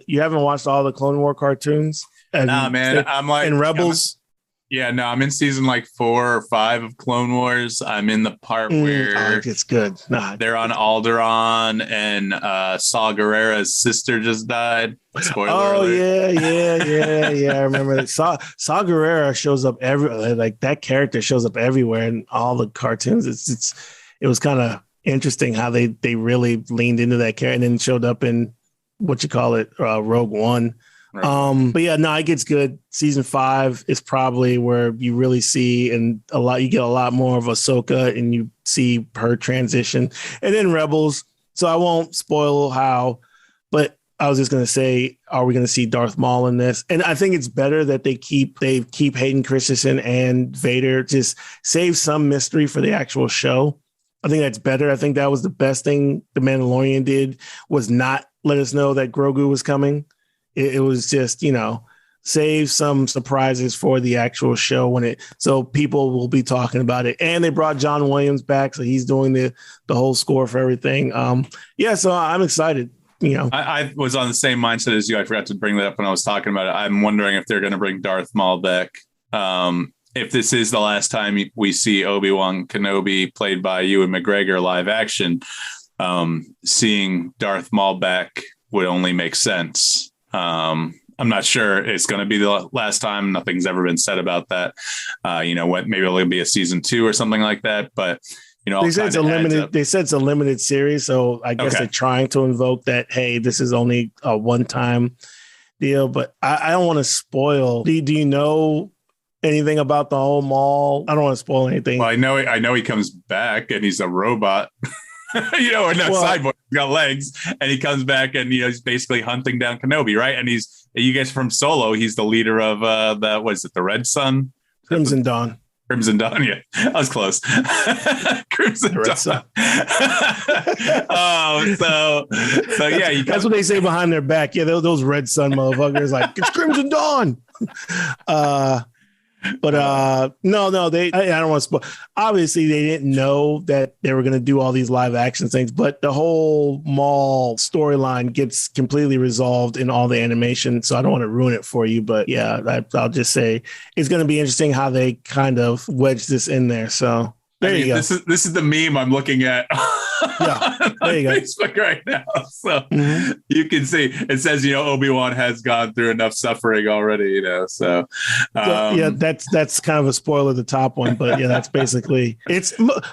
[SPEAKER 2] you haven't watched all the Clone War cartoons?
[SPEAKER 3] Nah, man. I'm like
[SPEAKER 2] in Rebels.
[SPEAKER 3] I'm in season 4 or 5 of Clone Wars. I'm in the part where
[SPEAKER 2] it's good.
[SPEAKER 3] They're on Alderaan and Saw Gerrera's sister just died. Spoiler alert.
[SPEAKER 2] Yeah. I remember that. Saw Gerrera shows up that character shows up everywhere in all the cartoons. It was kind of interesting how they really leaned into that character and then showed up in Rogue One. Right. But yeah, no, it gets good. Season 5 is probably where you really see you get a lot more of Ahsoka and you see her transition, and then Rebels. So I won't spoil how, but I was just going to say, are we going to see Darth Maul in this? And I think it's better that they keep Hayden Christensen and Vader, just save some mystery for the actual show. I think that's better. I think that was the best thing the Mandalorian did, was not let us know that Grogu was coming. It was just, save some surprises for the actual show so people will be talking about it. And they brought John Williams back, so he's doing the whole score for everything. So I'm excited.
[SPEAKER 3] I was on the same mindset as you. I forgot to bring that up when I was talking about it. I'm wondering if they're going to bring Darth Maul back. If this is the last time we see Obi-Wan Kenobi played by Ewan McGregor live action, seeing Darth Maul back would only make sense. I'm not sure it's going to be the last time. Nothing's ever been said about that. Maybe it'll be a season 2 or something like that. But
[SPEAKER 2] they said it's a limited. They said it's a limited series, so I guess they're trying to invoke that. Hey, this is only a one-time deal. But I don't want to spoil. Do you know anything about the whole Maul? I don't want to spoil anything.
[SPEAKER 3] Well, I know he comes back and he's a robot. Or not cyborg, he's got legs, and he comes back and he's basically hunting down Kenobi, right? And you guys from Solo, he's the leader of the Red Sun?
[SPEAKER 2] Crimson Dawn.
[SPEAKER 3] Crimson Dawn, yeah. I was close. Crimson Dawn. So yeah.
[SPEAKER 2] That's what they say behind their back. Yeah, those Red Sun motherfuckers, like, it's Crimson Dawn. But no, I don't want to spoil. Obviously, they didn't know that they were going to do all these live action things, but the whole Maul storyline gets completely resolved in all the animation. So I don't want to ruin it for you, but yeah, I'll just say it's going to be interesting how they kind of wedge this in there. So there you go.
[SPEAKER 3] This is the meme I'm looking at.
[SPEAKER 2] Yeah, there you go.
[SPEAKER 3] Facebook right now. So you can see it says, Obi-Wan has gone through enough suffering already, so
[SPEAKER 2] yeah, that's kind of a spoiler, the top one, but yeah, that's basically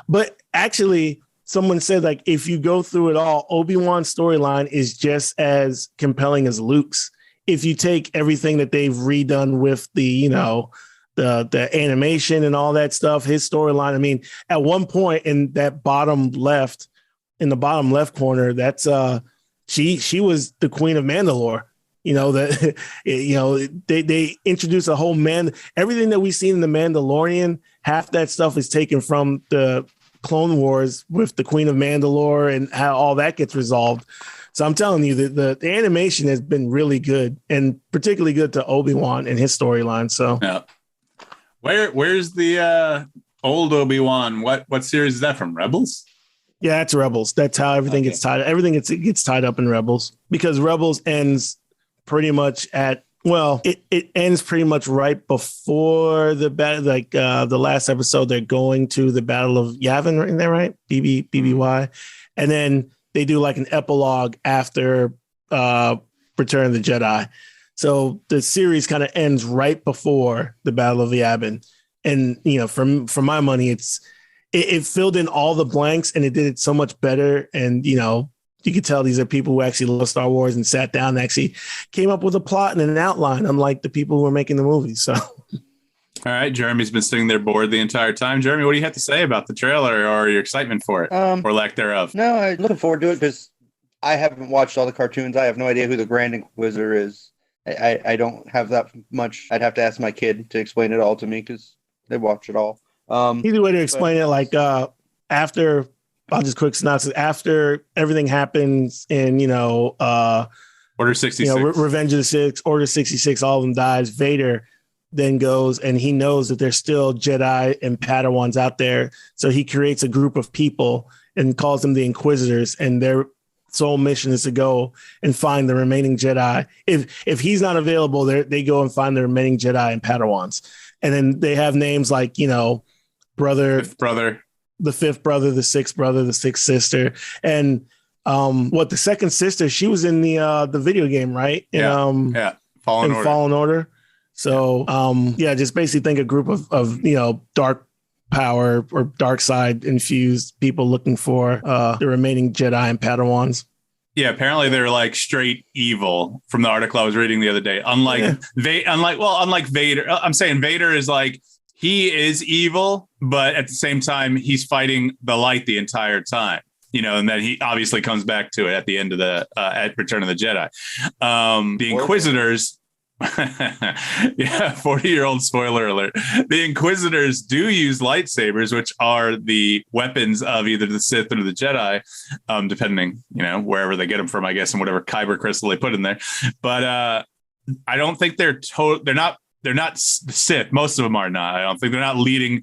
[SPEAKER 2] but actually someone said, like, if you go through it all, Obi-Wan's storyline is just as compelling as Luke's. If you take everything that they've redone with the, the animation and all that stuff, his storyline, I mean, at one point in that bottom left corner, that's she was the Queen of Mandalore. They introduced a whole everything that we've seen in the Mandalorian, half that stuff is taken from the Clone Wars with the Queen of Mandalore and how all that gets resolved. So I'm telling you that the animation has been really good, and particularly good to Obi-Wan and his storyline. So
[SPEAKER 3] yeah. Where's the old Obi-Wan? What series is that from? Rebels?
[SPEAKER 2] Yeah, it's Rebels. That's how everything gets tied. Everything gets tied up in Rebels, because Rebels ends pretty much it ends pretty much right before the battle. Like the last episode, they're going to the Battle of Yavin, right? Isn't that right? BBY, and then they do like an epilogue after Return of the Jedi. So the series kind of ends right before the Battle of Yavin, and for my money, it filled in all the blanks, and it did it so much better. And you could tell these are people who actually love Star Wars and sat down and actually came up with a plot and an outline, unlike the people who were making the movies. So, all
[SPEAKER 3] right, Jeremy's been sitting there bored the entire time. Jeremy, what do you have to say about the trailer or your excitement for it, or lack thereof?
[SPEAKER 1] No, I'm looking forward to it because I haven't watched all the cartoons. I have no idea who the Grand Inquisitor is. I don't have that much. I'd have to ask my kid to explain it all to me because they watch it all.
[SPEAKER 2] Easy way to explain it, like after, I'll just quick synopsis. After everything happens in
[SPEAKER 3] Order 66,
[SPEAKER 2] Revenge of the Sith, Order 66, all of them dies. Vader then goes, and he knows that there's still Jedi and Padawans out there, so he creates a group of people and calls them the Inquisitors, and their sole mission is to go and find the remaining Jedi. If he's not available, they go and find the remaining Jedi and Padawans, and then they have names like
[SPEAKER 3] fifth brother,
[SPEAKER 2] the fifth brother, the sixth brother, the sixth sister, and the second sister, she was in the video game, right? Fallen Order. So just basically think a group of dark power or dark side infused people looking for the remaining Jedi and Padawans.
[SPEAKER 3] Yeah, apparently they're like straight evil from the article I was reading the other day. Unlike Vader, I'm saying Vader is like, he is evil, but at the same time, he's fighting the light the entire time, and then he obviously comes back to it at the end of at Return of the Jedi. The Inquisitors, 40-year-old spoiler alert. The Inquisitors do use lightsabers, which are the weapons of either the Sith or the Jedi, depending, wherever they get them from, I guess, and whatever kyber crystal they put in there. But I don't think they're not Sith. Most of them are not. I don't think they're not leading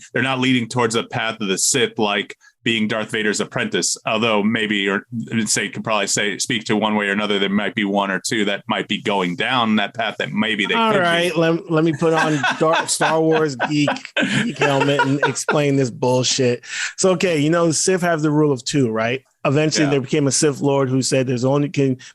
[SPEAKER 3] towards a path of the Sith, like being Darth Vader's apprentice. Although maybe, could probably speak to one way or another, there might be one or two that might be going down that path that maybe they
[SPEAKER 2] all
[SPEAKER 3] could
[SPEAKER 2] right, let me put on Star Wars geek helmet and explain this bullshit. So, okay, the Sith have the rule of two, right? Eventually, there became a Sith Lord who said there's only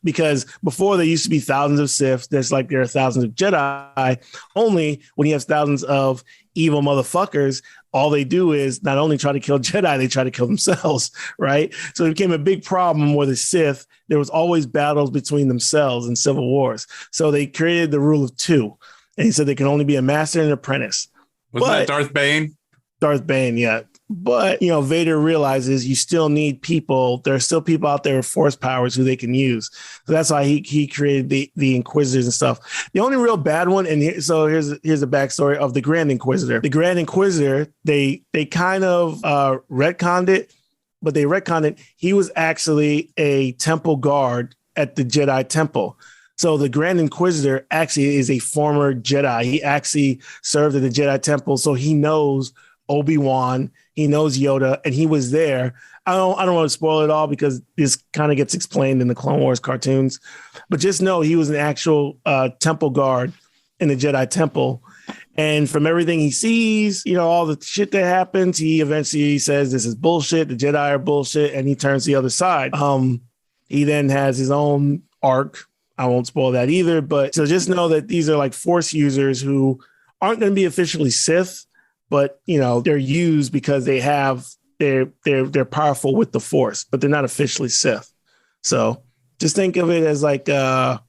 [SPEAKER 2] because before there used to be thousands of Sith, there's like there are thousands of Jedi. Only when you have thousands of evil motherfuckers, all they do is not only try to kill Jedi, they try to kill themselves, right? So it became a big problem where the Sith, there was always battles between themselves and civil wars. So they created the rule of two, and he said they can only be a master and an apprentice.
[SPEAKER 3] Wasn't that Darth Bane?
[SPEAKER 2] Darth Bane, yeah. But, you know, Vader realizes you still need people. There are still people out there with force powers who they can use. So that's why he created the Inquisitors and stuff. The only real bad one, and here's the backstory of the Grand Inquisitor. The Grand Inquisitor, they kind of retconned it, but they retconned it. He was actually a temple guard at the Jedi Temple. So the Grand Inquisitor actually is a former Jedi. He actually served at the Jedi Temple, so he knows Obi-Wan, he knows Yoda, and he was there. I don't want to spoil it all because this kind of gets explained in the Clone Wars cartoons, but just know he was an actual temple guard in the Jedi Temple. And from everything he sees, you know, all the shit that happens, he eventually says this is bullshit. The Jedi are bullshit, and he turns the other side. He then has his own arc. I won't spoil that either, but so just know that these are like Force users who aren't going to be officially Sith, but you know they're used because they're powerful with the Force, but they're not officially Sith. So just think of it as like I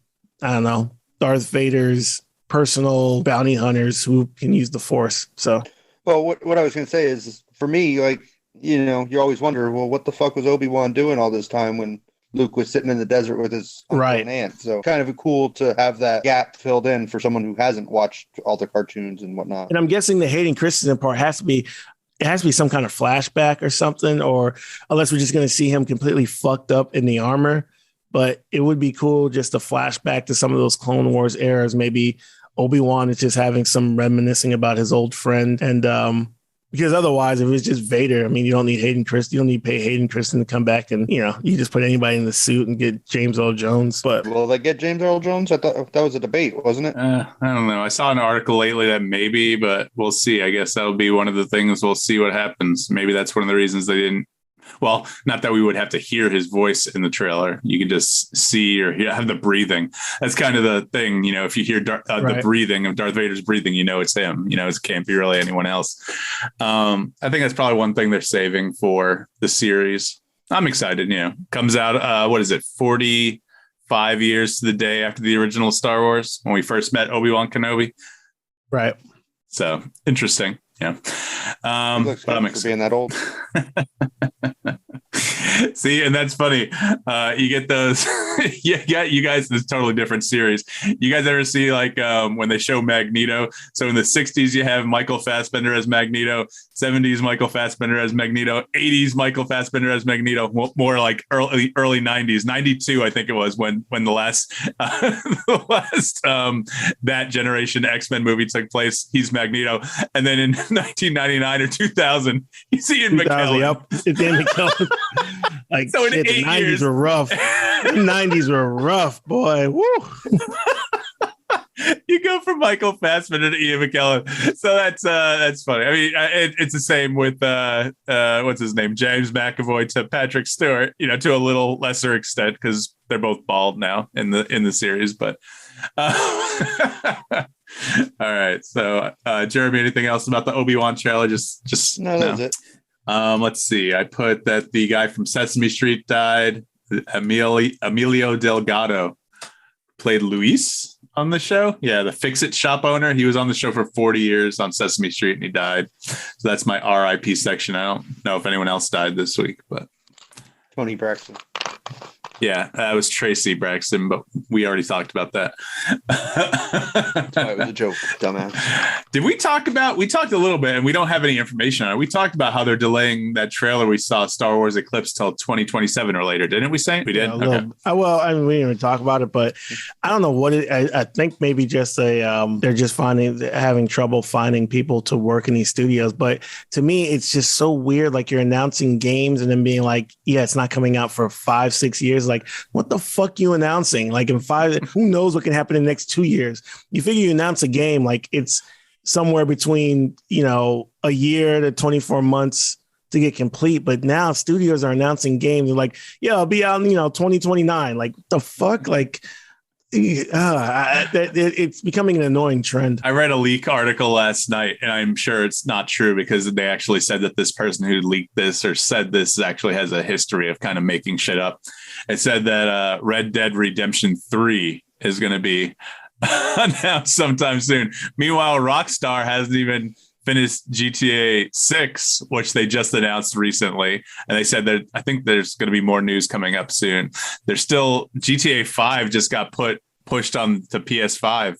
[SPEAKER 2] don't know, Darth Vader's personal bounty hunters who can use the Force. So,
[SPEAKER 1] well, what I was going to say is, for me, like, you know, you always wonder, well, what the fuck was Obi-Wan doing all this time when Luke was sitting in the desert with his uncle and aunt? So kind of cool to have that gap filled in for someone who hasn't watched all the cartoons and whatnot.
[SPEAKER 2] And I'm guessing the Hayden Christensen part has to be some kind of flashback or something, or unless we're just going to see him completely fucked up in the armor. But it would be cool just to flashback to some of those Clone Wars eras. Maybe Obi-Wan is just having some reminiscing about his old friend. And because otherwise, if it's just Vader, I mean, you don't need Hayden Christensen. You don't need to pay Hayden Christensen to come back and, you know, you just put anybody in the suit and get James Earl Jones. But
[SPEAKER 1] will they get James Earl Jones? I thought that was a debate, wasn't it?
[SPEAKER 3] I don't know. I saw an article lately that maybe, but we'll see. I guess that'll be one of the things. We'll see what happens. Maybe that's one of the reasons they didn't. Well, not that we would have to hear his voice in the trailer. You can just see or have the breathing. That's kind of the thing. You know, if you hear the breathing of Darth Vader's breathing, you know it's him. You know, it can't be really anyone else. I think that's probably one thing they're saving for the series. I'm excited. You know, comes out, 45 years to the day after the original Star Wars when we first met Obi-Wan Kenobi.
[SPEAKER 2] Right.
[SPEAKER 3] So interesting. Yeah.
[SPEAKER 1] But I'm excited for being that old.
[SPEAKER 3] See, and that's funny. You get those. Yeah, you guys. This is a totally different series. You guys ever see like when they show Magneto? So in the 60s, you have Michael Fassbender as Magneto. 70s, Michael Fassbender as Magneto. 80s, Michael Fassbender as Magneto. More like early 90s. 92, I think it was when the last that generation X-Men movie took place. He's Magneto, and then in 1999 or 2000, you see Ian McKellen.
[SPEAKER 2] Yep, it's Ian McKellen. Like, so shit, the 90s
[SPEAKER 3] years
[SPEAKER 2] were rough. The 90s were rough, boy. Woo.
[SPEAKER 3] You go from Michael Fassbender to Ian McKellen. So that's funny. I mean, it's the same with what's his name, James McAvoy to Patrick Stewart. You know, to a little lesser extent because they're both bald now in the series. But all right. So, Jeremy, anything else about the Obi-Wan trailer? Just
[SPEAKER 1] no, that's it.
[SPEAKER 3] Let's see. I put that the guy from Sesame Street died. Emilio Delgado played Luis on the show. Yeah, the Fix-It shop owner. He was on the show for 40 years on Sesame Street, and he died. So that's my RIP section. I don't know if anyone else died this week, but
[SPEAKER 1] Tony Braxton.
[SPEAKER 3] Yeah, that was Tracy Braxton, but we already talked about that.
[SPEAKER 1] It was a joke, dumbass.
[SPEAKER 3] Did we talked a little bit, and we don't have any information on it. We talked about how they're delaying that trailer we saw, Star Wars Eclipse, till 2027 or later, didn't we say? We did?
[SPEAKER 2] Yeah, okay. Well, I mean, we didn't even talk about it, but I don't know what it, I think maybe just they're just having trouble finding people to work in these studios. But to me, it's just so weird. Like, you're announcing games and then being like, yeah, it's not coming out for 5-6 years. Like, what the fuck you announcing? Like, in 5, who knows what can happen in the next 2 years? You figure you announce a game, like it's somewhere between, a year to 24 months to get complete. But now studios are announcing games. They're like, yeah, I'll be out in, 2029. Like, the fuck? Like, it's becoming an annoying trend.
[SPEAKER 3] I read a leak article last night, and I'm sure it's not true because they actually said that this person who leaked this or said this actually has a history of kind of making shit up. It said that Red Dead Redemption 3 is going to be announced sometime soon. Meanwhile, Rockstar hasn't even finished GTA 6, which they just announced recently. And they said that I think there's going to be more news coming up soon. There's still GTA 5 just got pushed on to PS5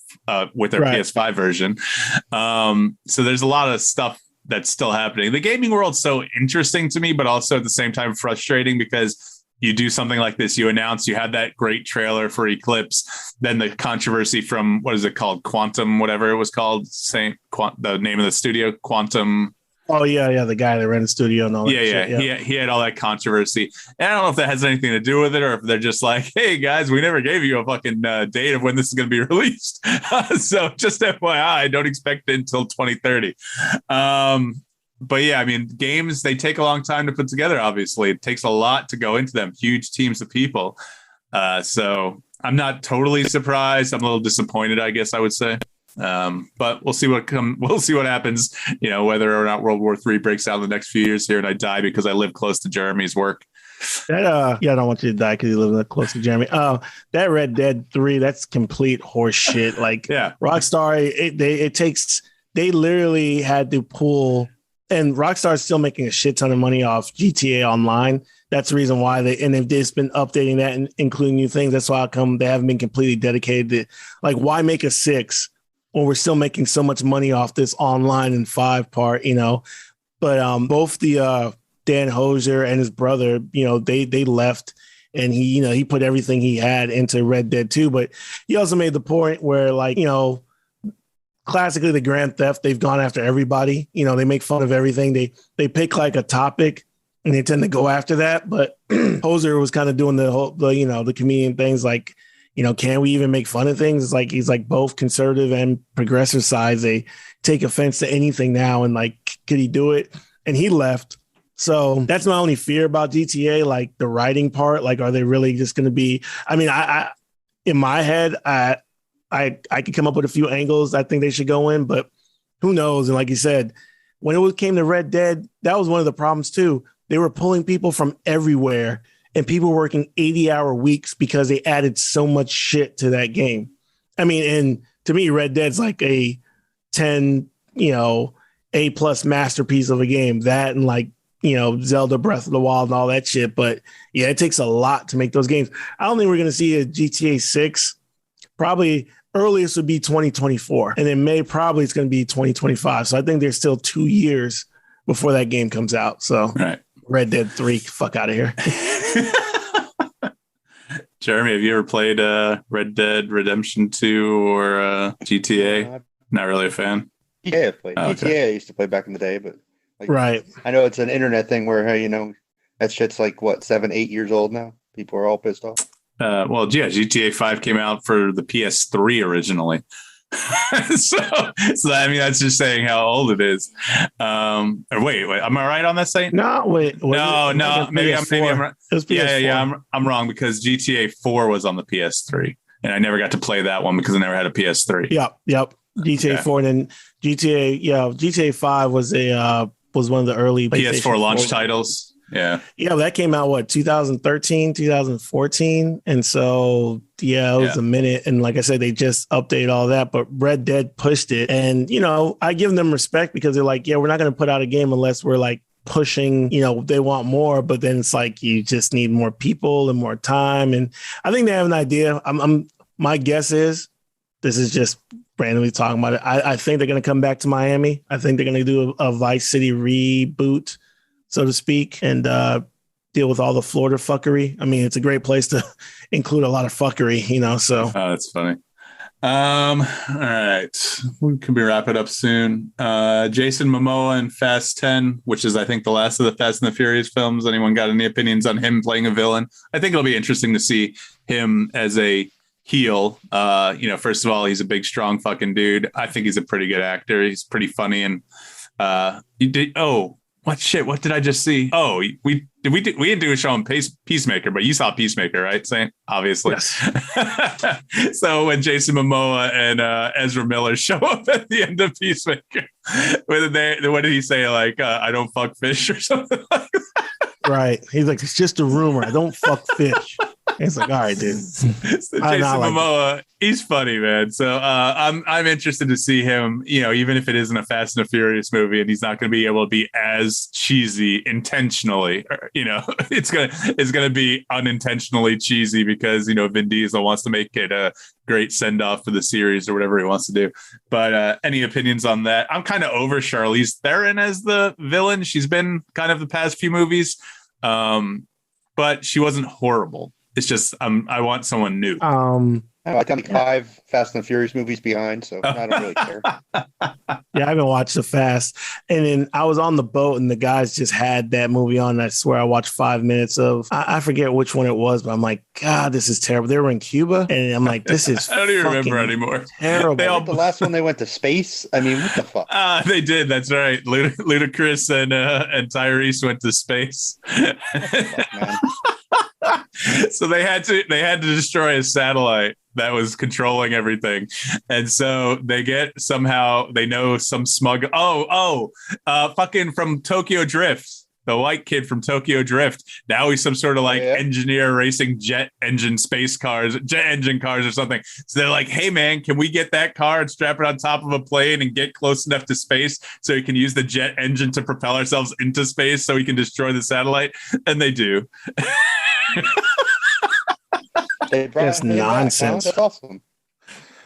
[SPEAKER 3] with their PS5 version. So there's a lot of stuff that's still happening. The gaming world's so interesting to me, but also at the same time frustrating because you do something like this, you announce you had that great trailer for Eclipse, then the controversy from, what is it called? Quantum, whatever it was called, the name of the studio, Quantum.
[SPEAKER 2] Oh, yeah. The guy that ran the studio and all that shit.
[SPEAKER 3] Yeah. He had all that controversy. And I don't know if that has anything to do with it or if they're just like, hey, guys, we never gave you a fucking date of when this is going to be released. So just FYI, don't expect it until 2030. But yeah, I mean, games, they take a long time to put together, obviously. It takes a lot to go into them, huge teams of people. So I'm not totally surprised. I'm a little disappointed, I guess I would say. But we'll see what happens, whether or not World War III breaks out in the next few years here and I die because I live close to Jeremy's work.
[SPEAKER 2] I don't want you to die because you live close to Jeremy. That Red Dead 3, that's complete horse shit. Like, yeah. Rockstar, they literally had to pull. And Rockstar is still making a shit ton of money off GTA Online. That's the reason why they've just been updating that and including new things. That's why they haven't been completely dedicated to, like, why make a 6 when we're still making so much money off this online and 5 part, But both the Dan Hosier and his brother, they left, and he put everything he had into Red Dead 2. But he also made the point where, like, classically, the Grand Theft, they've gone after everybody. They make fun of everything. They pick like a topic and they tend to go after that. But Hoser was kind of doing the comedian things like, can we even make fun of things? It's like he's like both conservative and progressive sides. They take offense to anything now. And like, could he do it? And he left. So that's my only fear about GTA, like the writing part. Like, are they really just going to be? I mean, I in my head, I could come up with a few angles I think they should go in, but who knows? And like you said, when it came to Red Dead, that was one of the problems too. They were pulling people from everywhere and people working 80-hour weeks because they added so much shit to that game. I mean, and to me, Red Dead's like a 10, A+ masterpiece of a game. That and like, Zelda Breath of the Wild and all that shit. But yeah, it takes a lot to make those games. I don't think we're going to see a GTA 6. Probably earliest would be 2024, and in May probably it's going to be 2025. So I think there's still 2 years before that game comes out. So right. Red Dead 3, fuck out of here.
[SPEAKER 3] Jeremy, have you ever played Red Dead Redemption 2 or GTA? Not really a fan.
[SPEAKER 1] Yeah, I played GTA. I used to play back in the day, but
[SPEAKER 2] right.
[SPEAKER 1] I know it's an internet thing where that shit's like 7-8 years old now. People are all pissed off.
[SPEAKER 3] GTA 5 came out for the PS3 originally. so I mean, that's just saying how old it is. Or wait, am I right on that site?
[SPEAKER 2] No, wait.
[SPEAKER 3] No. Maybe I'm right. Yeah. I'm wrong because GTA 4 was on the PS3, and I never got to play that one because I never had a PS3.
[SPEAKER 2] Yep. GTA 4, and then GTA 5 was one of the early
[SPEAKER 3] PS4 launch titles. Yeah,
[SPEAKER 2] that came out 2013, 2014, and so it was a minute. And like I said, they just updated all that, but Red Dead pushed it, and I give them respect because they're like, we're not going to put out a game unless we're like pushing, they want more, but then it's like you just need more people and more time, and I think they have an idea. My guess is this is just randomly talking about it. I think they're going to come back to Miami. I think they're going to do a Vice City reboot, so to speak, and deal with all the Florida fuckery. I mean, it's a great place to include a lot of fuckery, so.
[SPEAKER 3] Oh, that's funny. All right. We can be wrap it up soon. Jason Momoa in Fast 10, which is, I think, the last of the Fast and the Furious films. Anyone got any opinions on him playing a villain? I think it'll be interesting to see him as a heel. First of all, he's a big, strong fucking dude. I think he's a pretty good actor. He's pretty funny. And what did I just see? Oh, we didn't do a show on Peacemaker, but you saw Peacemaker, right, Saint? Obviously. Yes. So when Jason Momoa and Ezra Miller show up at the end of Peacemaker, what did he say? Like, I don't fuck fish or something like that?
[SPEAKER 2] Right. He's like, it's just a rumor. I don't fuck fish. It's like, all right, dude.
[SPEAKER 3] So Jason Momoa, he's funny, man. So I'm interested to see him, even if it isn't a Fast and the Furious movie and he's not going to be able to be as cheesy intentionally, it's gonna be unintentionally cheesy because Vin Diesel wants to make it a great send-off for the series or whatever he wants to do. But any opinions on that? I'm kind of over Charlize Theron as the villain. She's been kind of the past few movies, but she wasn't horrible. It's just I want someone new.
[SPEAKER 1] I got 5 Fast and the Furious movies behind, so I don't really care.
[SPEAKER 2] Yeah, I haven't watched the Fast. And then I was on the boat and the guys just had that movie on. And I swear I watched 5 minutes of, I forget which one it was, but I'm like, God, this is terrible. They were in Cuba. And I'm like, this is
[SPEAKER 3] I don't even remember anymore.
[SPEAKER 2] Terrible.
[SPEAKER 1] The last one they went to space. I mean, what the fuck?
[SPEAKER 3] They did. That's right. Ludacris and Tyrese went to space. So they had to destroy a satellite that was controlling everything. And so they know some smug, fucking from Tokyo Drift, the white kid from Tokyo Drift. Now he's some sort of engineer racing jet engine cars or something. So they're like, hey man, can we get that car and strap it on top of a plane and get close enough to space so we can use the jet engine to propel ourselves into space so we can destroy the satellite? And they do.
[SPEAKER 2] That's nonsense.
[SPEAKER 1] That's awesome.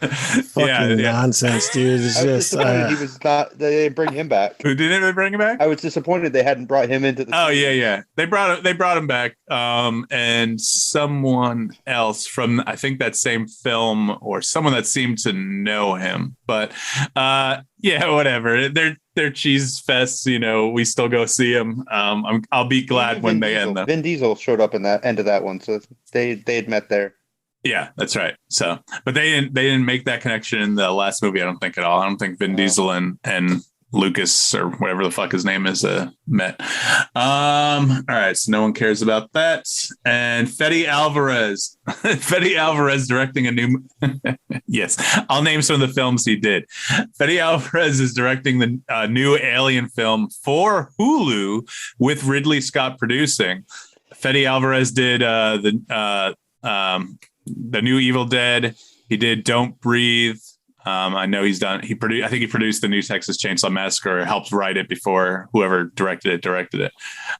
[SPEAKER 2] Fucking nonsense, dude. It's just
[SPEAKER 1] he was not. They didn't bring him back.
[SPEAKER 3] Who didn't they bring him back?
[SPEAKER 1] I was disappointed they hadn't brought him into the.
[SPEAKER 3] Oh yeah. They brought him back. And someone else from I think that same film or someone that seemed to know him. But whatever. They're cheese fests. We still go see them. I'll be glad when they end them.
[SPEAKER 1] Vin Diesel showed up in that end of that one, so they had met there.
[SPEAKER 3] Yeah, that's right. So, but they didn't make that connection in the last movie. I don't think at all. I don't think Vin Diesel and Lucas or whatever the fuck his name is met. All right, so no one cares about that. And Fede Alvarez directing a new. Yes, I'll name some of the films he did. Fede Alvarez is directing the new Alien film for Hulu with Ridley Scott producing. Fede Alvarez did the new Evil Dead. He did Don't Breathe. I know he's done. I think he produced the new Texas Chainsaw Massacre, or helped write it before whoever directed it.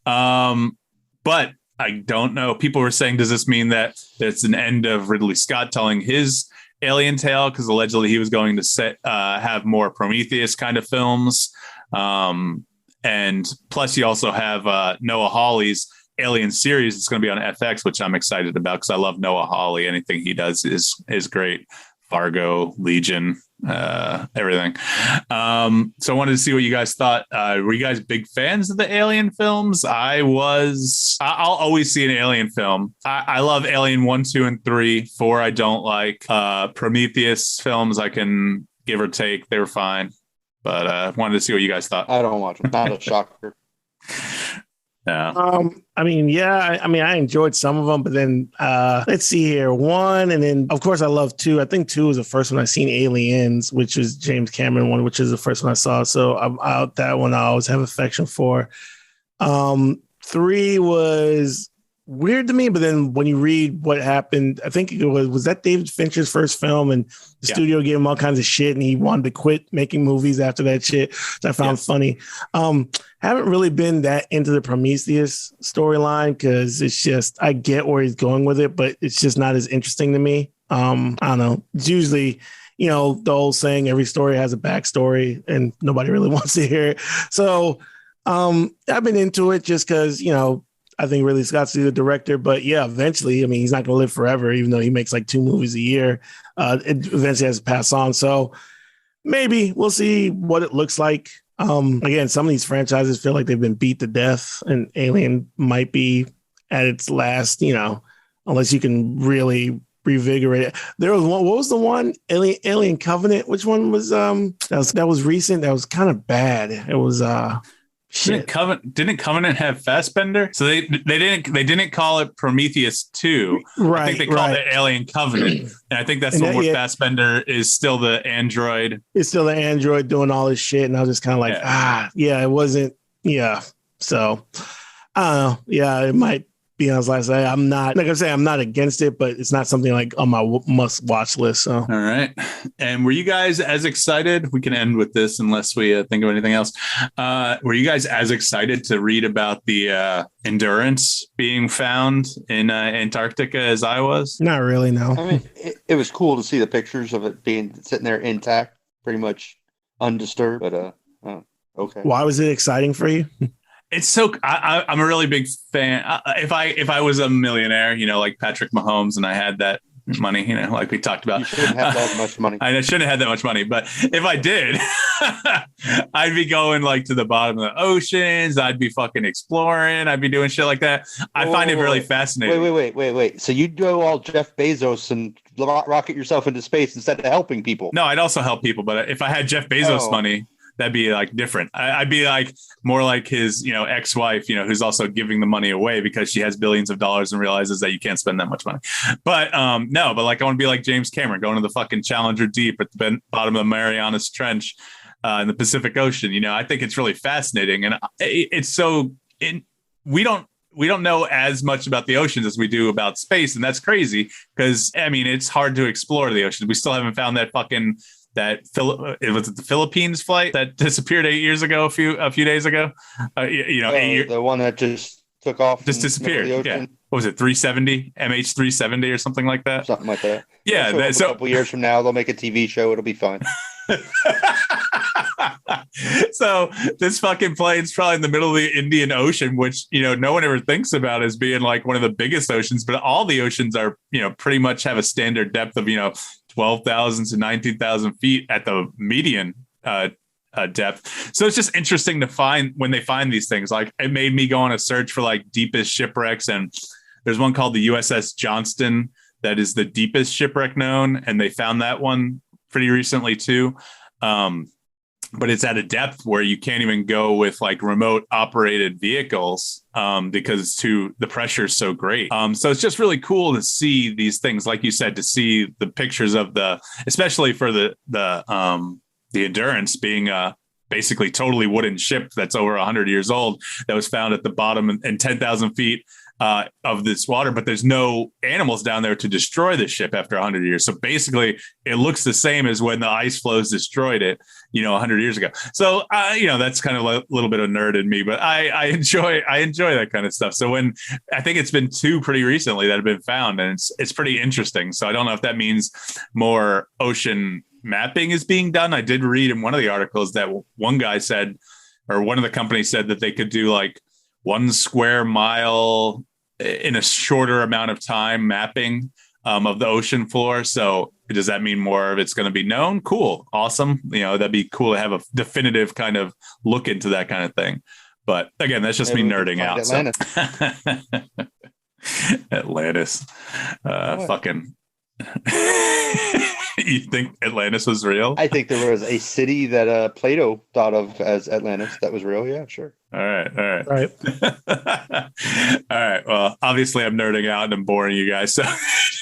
[SPEAKER 3] But I don't know. People were saying, does this mean that it's an end of Ridley Scott telling his Alien tale? Because allegedly he was going to have more Prometheus kind of films. And plus you also have Noah Hawley's Alien series. It's going to be on FX, which I'm excited about because I love Noah Hawley. Anything he does is great. Fargo, Legion, everything. So I wanted to see what you guys thought. Were you guys big fans of the Alien films? I'll always see an Alien film. I love Alien 1, 2, and 3. 4 I don't like. Prometheus films I can give or take. They were fine. But I wanted to see what you guys thought.
[SPEAKER 1] I don't watch them. Not a shocker.
[SPEAKER 2] No. I enjoyed some of them, but then let's see here. 1, and then of course I love 2. I think 2 was the first one I seen. Aliens, which is James Cameron one, which is the first one I saw. So I'm out that one. I always have affection for. 3 was weird to me, but then when you read what happened, I think it was that David Fincher's first film, and the studio gave him all kinds of shit, and he wanted to quit making movies after that shit, which I found funny. Haven't really been that into the Prometheus storyline because it's just, I get where he's going with it, but it's just not as interesting to me. I don't know. It's usually, the old saying, every story has a backstory, and nobody really wants to hear it. So I've been into it just because, I think Ridley Scott's the director, but eventually, he's not going to live forever, even though he makes like 2 movies a year. It eventually has to pass on. So maybe we'll see what it looks like. Again, some of these franchises feel like they've been beat to death, and Alien might be at its last, unless you can really revigorate it. There was one, what was the one? Alien Covenant. Which one was, that was recent. That was kind of bad. It was,
[SPEAKER 3] Didn't Covenant have Fassbender? So they didn't call it Prometheus 2.
[SPEAKER 2] Right.
[SPEAKER 3] I think they called it Alien Covenant. And I think that's the one where Fassbender is still the android.
[SPEAKER 2] It's still the android doing all this shit. And I was just kind of like, it wasn't. Yeah. So I don't know. Yeah, it might be honest, like I say, I'm not, like I say, I'm not against it, but it's not something like on my must watch list. So,
[SPEAKER 3] all right. And were you guys as excited? We can end with this unless we think of anything else. Were you guys as excited to read about the Endurance being found in Antarctica as I was?
[SPEAKER 2] Not really, no.
[SPEAKER 1] I mean, it was cool to see the pictures of it being sitting there intact, pretty much undisturbed, but okay.
[SPEAKER 2] Why was it exciting for you?
[SPEAKER 3] It's so I'm a really big fan. If I was a millionaire, like Patrick Mahomes, and I had that money, like we talked about,
[SPEAKER 1] you shouldn't have that much money.
[SPEAKER 3] I shouldn't have had that much money, but if I did, I'd be going like to the bottom of the oceans. I'd be fucking exploring. I'd be doing shit like that. I find it really fascinating.
[SPEAKER 1] Wait. So you go all Jeff Bezos and rocket yourself into space instead of helping people?
[SPEAKER 3] No, I'd also help people, but if I had Jeff Bezos money, that'd be like different. I'd be like more like his, ex-wife, who's also giving the money away because she has billions of dollars and realizes that you can't spend that much money. But no, but like I want to be like James Cameron, going to the fucking Challenger Deep at the bottom of the Marianas Trench in the Pacific Ocean. I think it's really fascinating, and it's so we don't know as much about the oceans as we do about space, and that's crazy because it's hard to explore the oceans. We still haven't found that fucking. Was it the Philippines flight that disappeared 8 years ago, a few days ago? 8 years.
[SPEAKER 1] The one that just took off,
[SPEAKER 3] just disappeared. Yeah. What was it? 370, MH370 or something like that.
[SPEAKER 1] Something like that.
[SPEAKER 3] Yeah.
[SPEAKER 1] So a couple years from now, they'll make a TV show. It'll be fine.
[SPEAKER 3] So this fucking plane's probably in the middle of the Indian Ocean, which no one ever thinks about as being like one of the biggest oceans, but all the oceans are pretty much have a standard depth of 12,000 to 19,000 feet at the median depth. So it's just interesting to find when they find these things. Like it made me go on a search for like deepest shipwrecks, and there's one called the USS Johnston that is the deepest shipwreck known, and they found that one pretty recently too. But it's at a depth where you can't even go with like remote operated vehicles because the pressure is so great. So it's just really cool to see these things, like you said, to see the pictures of especially for the Endurance being basically totally wooden ship that's over 100 years old that was found at the bottom and 10,000 feet of this water, but there's no animals down there to destroy the ship after 100 years. So basically it looks the same as when the ice flows destroyed it, 100 years ago. So, that's kind of a little bit of nerd in me, but I enjoy that kind of stuff. So when I think it's been 2 pretty recently that have been found, and it's pretty interesting. So I don't know if that means more ocean mapping is being done. I did read in one of the articles that one guy said, or one of the companies said that they could do like 1 square mile in a shorter amount of time mapping of the ocean floor. So does that mean more of it's going to be known? Cool. Awesome. That'd be cool to have a definitive kind of look into that kind of thing. But again, that's just me nerding out. Atlantis. Fucking. You think Atlantis was real?
[SPEAKER 1] I think there was a city that Plato thought of as Atlantis that was real. Yeah, sure.
[SPEAKER 3] All right. All right. Well, obviously I'm nerding out and I'm boring you guys. So do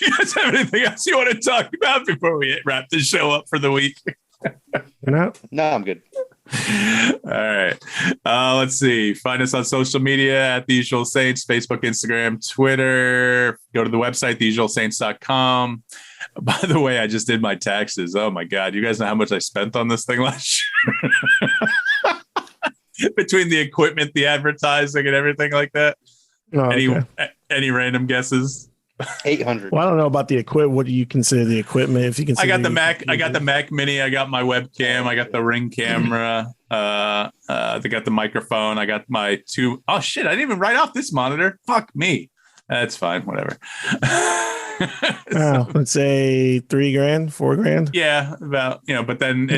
[SPEAKER 3] you guys have anything else you want to talk about before we wrap this show up for the week?
[SPEAKER 2] No,
[SPEAKER 1] I'm good.
[SPEAKER 3] All right. Let's see. Find us on social media at The Usual Saints, Facebook, Instagram, Twitter. Go to the website, theusualsaints.com. By the way, I just did my taxes. Oh my God. You guys know how much I spent on this thing last year? Between the equipment, the advertising, and everything like that.
[SPEAKER 2] Oh, okay.
[SPEAKER 3] Any random guesses?
[SPEAKER 1] 800.
[SPEAKER 2] Well, I don't know about the equipment. What do you consider the equipment? If you consider,
[SPEAKER 3] I got the Mac. I got the Mac Mini. I got my webcam. I got the Ring camera. They got the microphone. I got my 2. Oh shit! I didn't even write off this monitor. Fuck me. That's fine. Whatever.
[SPEAKER 2] Let's say $3,000, $4,000.
[SPEAKER 3] Yeah, about but then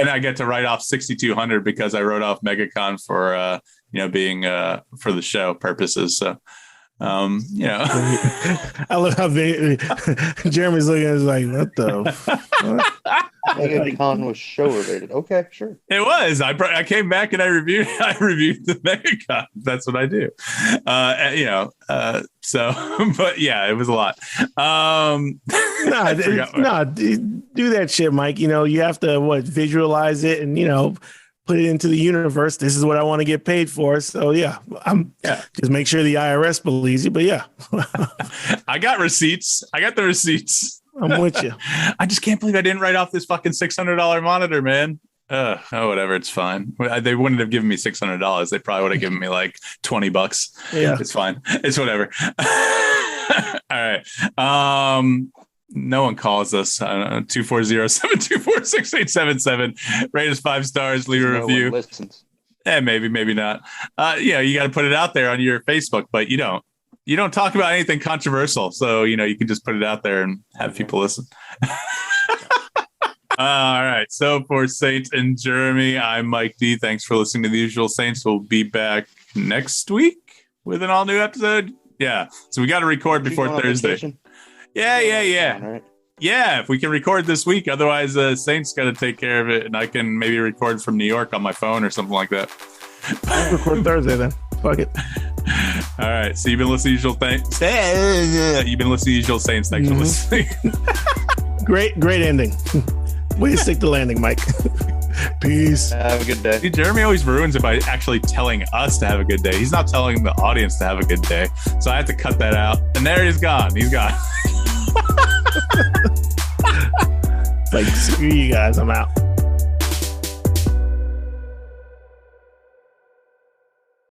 [SPEAKER 3] I get to write off 6,200 because I wrote off MegaCon for being for the show purposes. So I
[SPEAKER 2] love how Jeremy's looking at us like, what the fuck?
[SPEAKER 1] MegaCon was show related. Okay, sure.
[SPEAKER 3] It was. I came back and I reviewed the MegaCon. That's what I do. But yeah, it was a lot.
[SPEAKER 2] Do that shit, Mike. You have to visualize it and put it into the universe. This is what I want to get paid for. So just make sure the IRS believes you. But yeah,
[SPEAKER 3] I got receipts. I got the receipts.
[SPEAKER 2] I'm with you.
[SPEAKER 3] I just can't believe I didn't write off this fucking $600 monitor, man. Whatever. It's fine. They wouldn't have given me $600. They probably would have given me like $20.
[SPEAKER 2] Yeah,
[SPEAKER 3] it's fine. It's whatever. All right. No one calls us. 240-724-6877. Rate us 5 stars. Leave a review.
[SPEAKER 1] Listens.
[SPEAKER 3] Maybe not. You got to put it out there on your Facebook, but you don't talk about anything controversial. So, you can just put it out there and have people listen. All right. So for Saint and Jeremy, I'm Mike D. Thanks for listening to The Usual Saints. We'll be back next week with an all new episode. Yeah. So we got to record before Thursday. Yeah.
[SPEAKER 1] Right.
[SPEAKER 3] Yeah. If we can record this week, otherwise Saint's got to take care of it. And I can maybe record from New York on my phone or something like that.
[SPEAKER 2] Record Thursday then. Fuck it.
[SPEAKER 3] All right. So you've been listening to Usual Saints. You've been listening to Usual Saints. Thanks for listening.
[SPEAKER 2] Great ending. Way to stick the landing, Mike. Peace.
[SPEAKER 1] Have a good day.
[SPEAKER 3] See, Jeremy always ruins it by actually telling us to have a good day. He's not telling the audience to have a good day. So I have to cut that out. And there he's gone. He's gone.
[SPEAKER 2] Like, screw you guys. I'm out.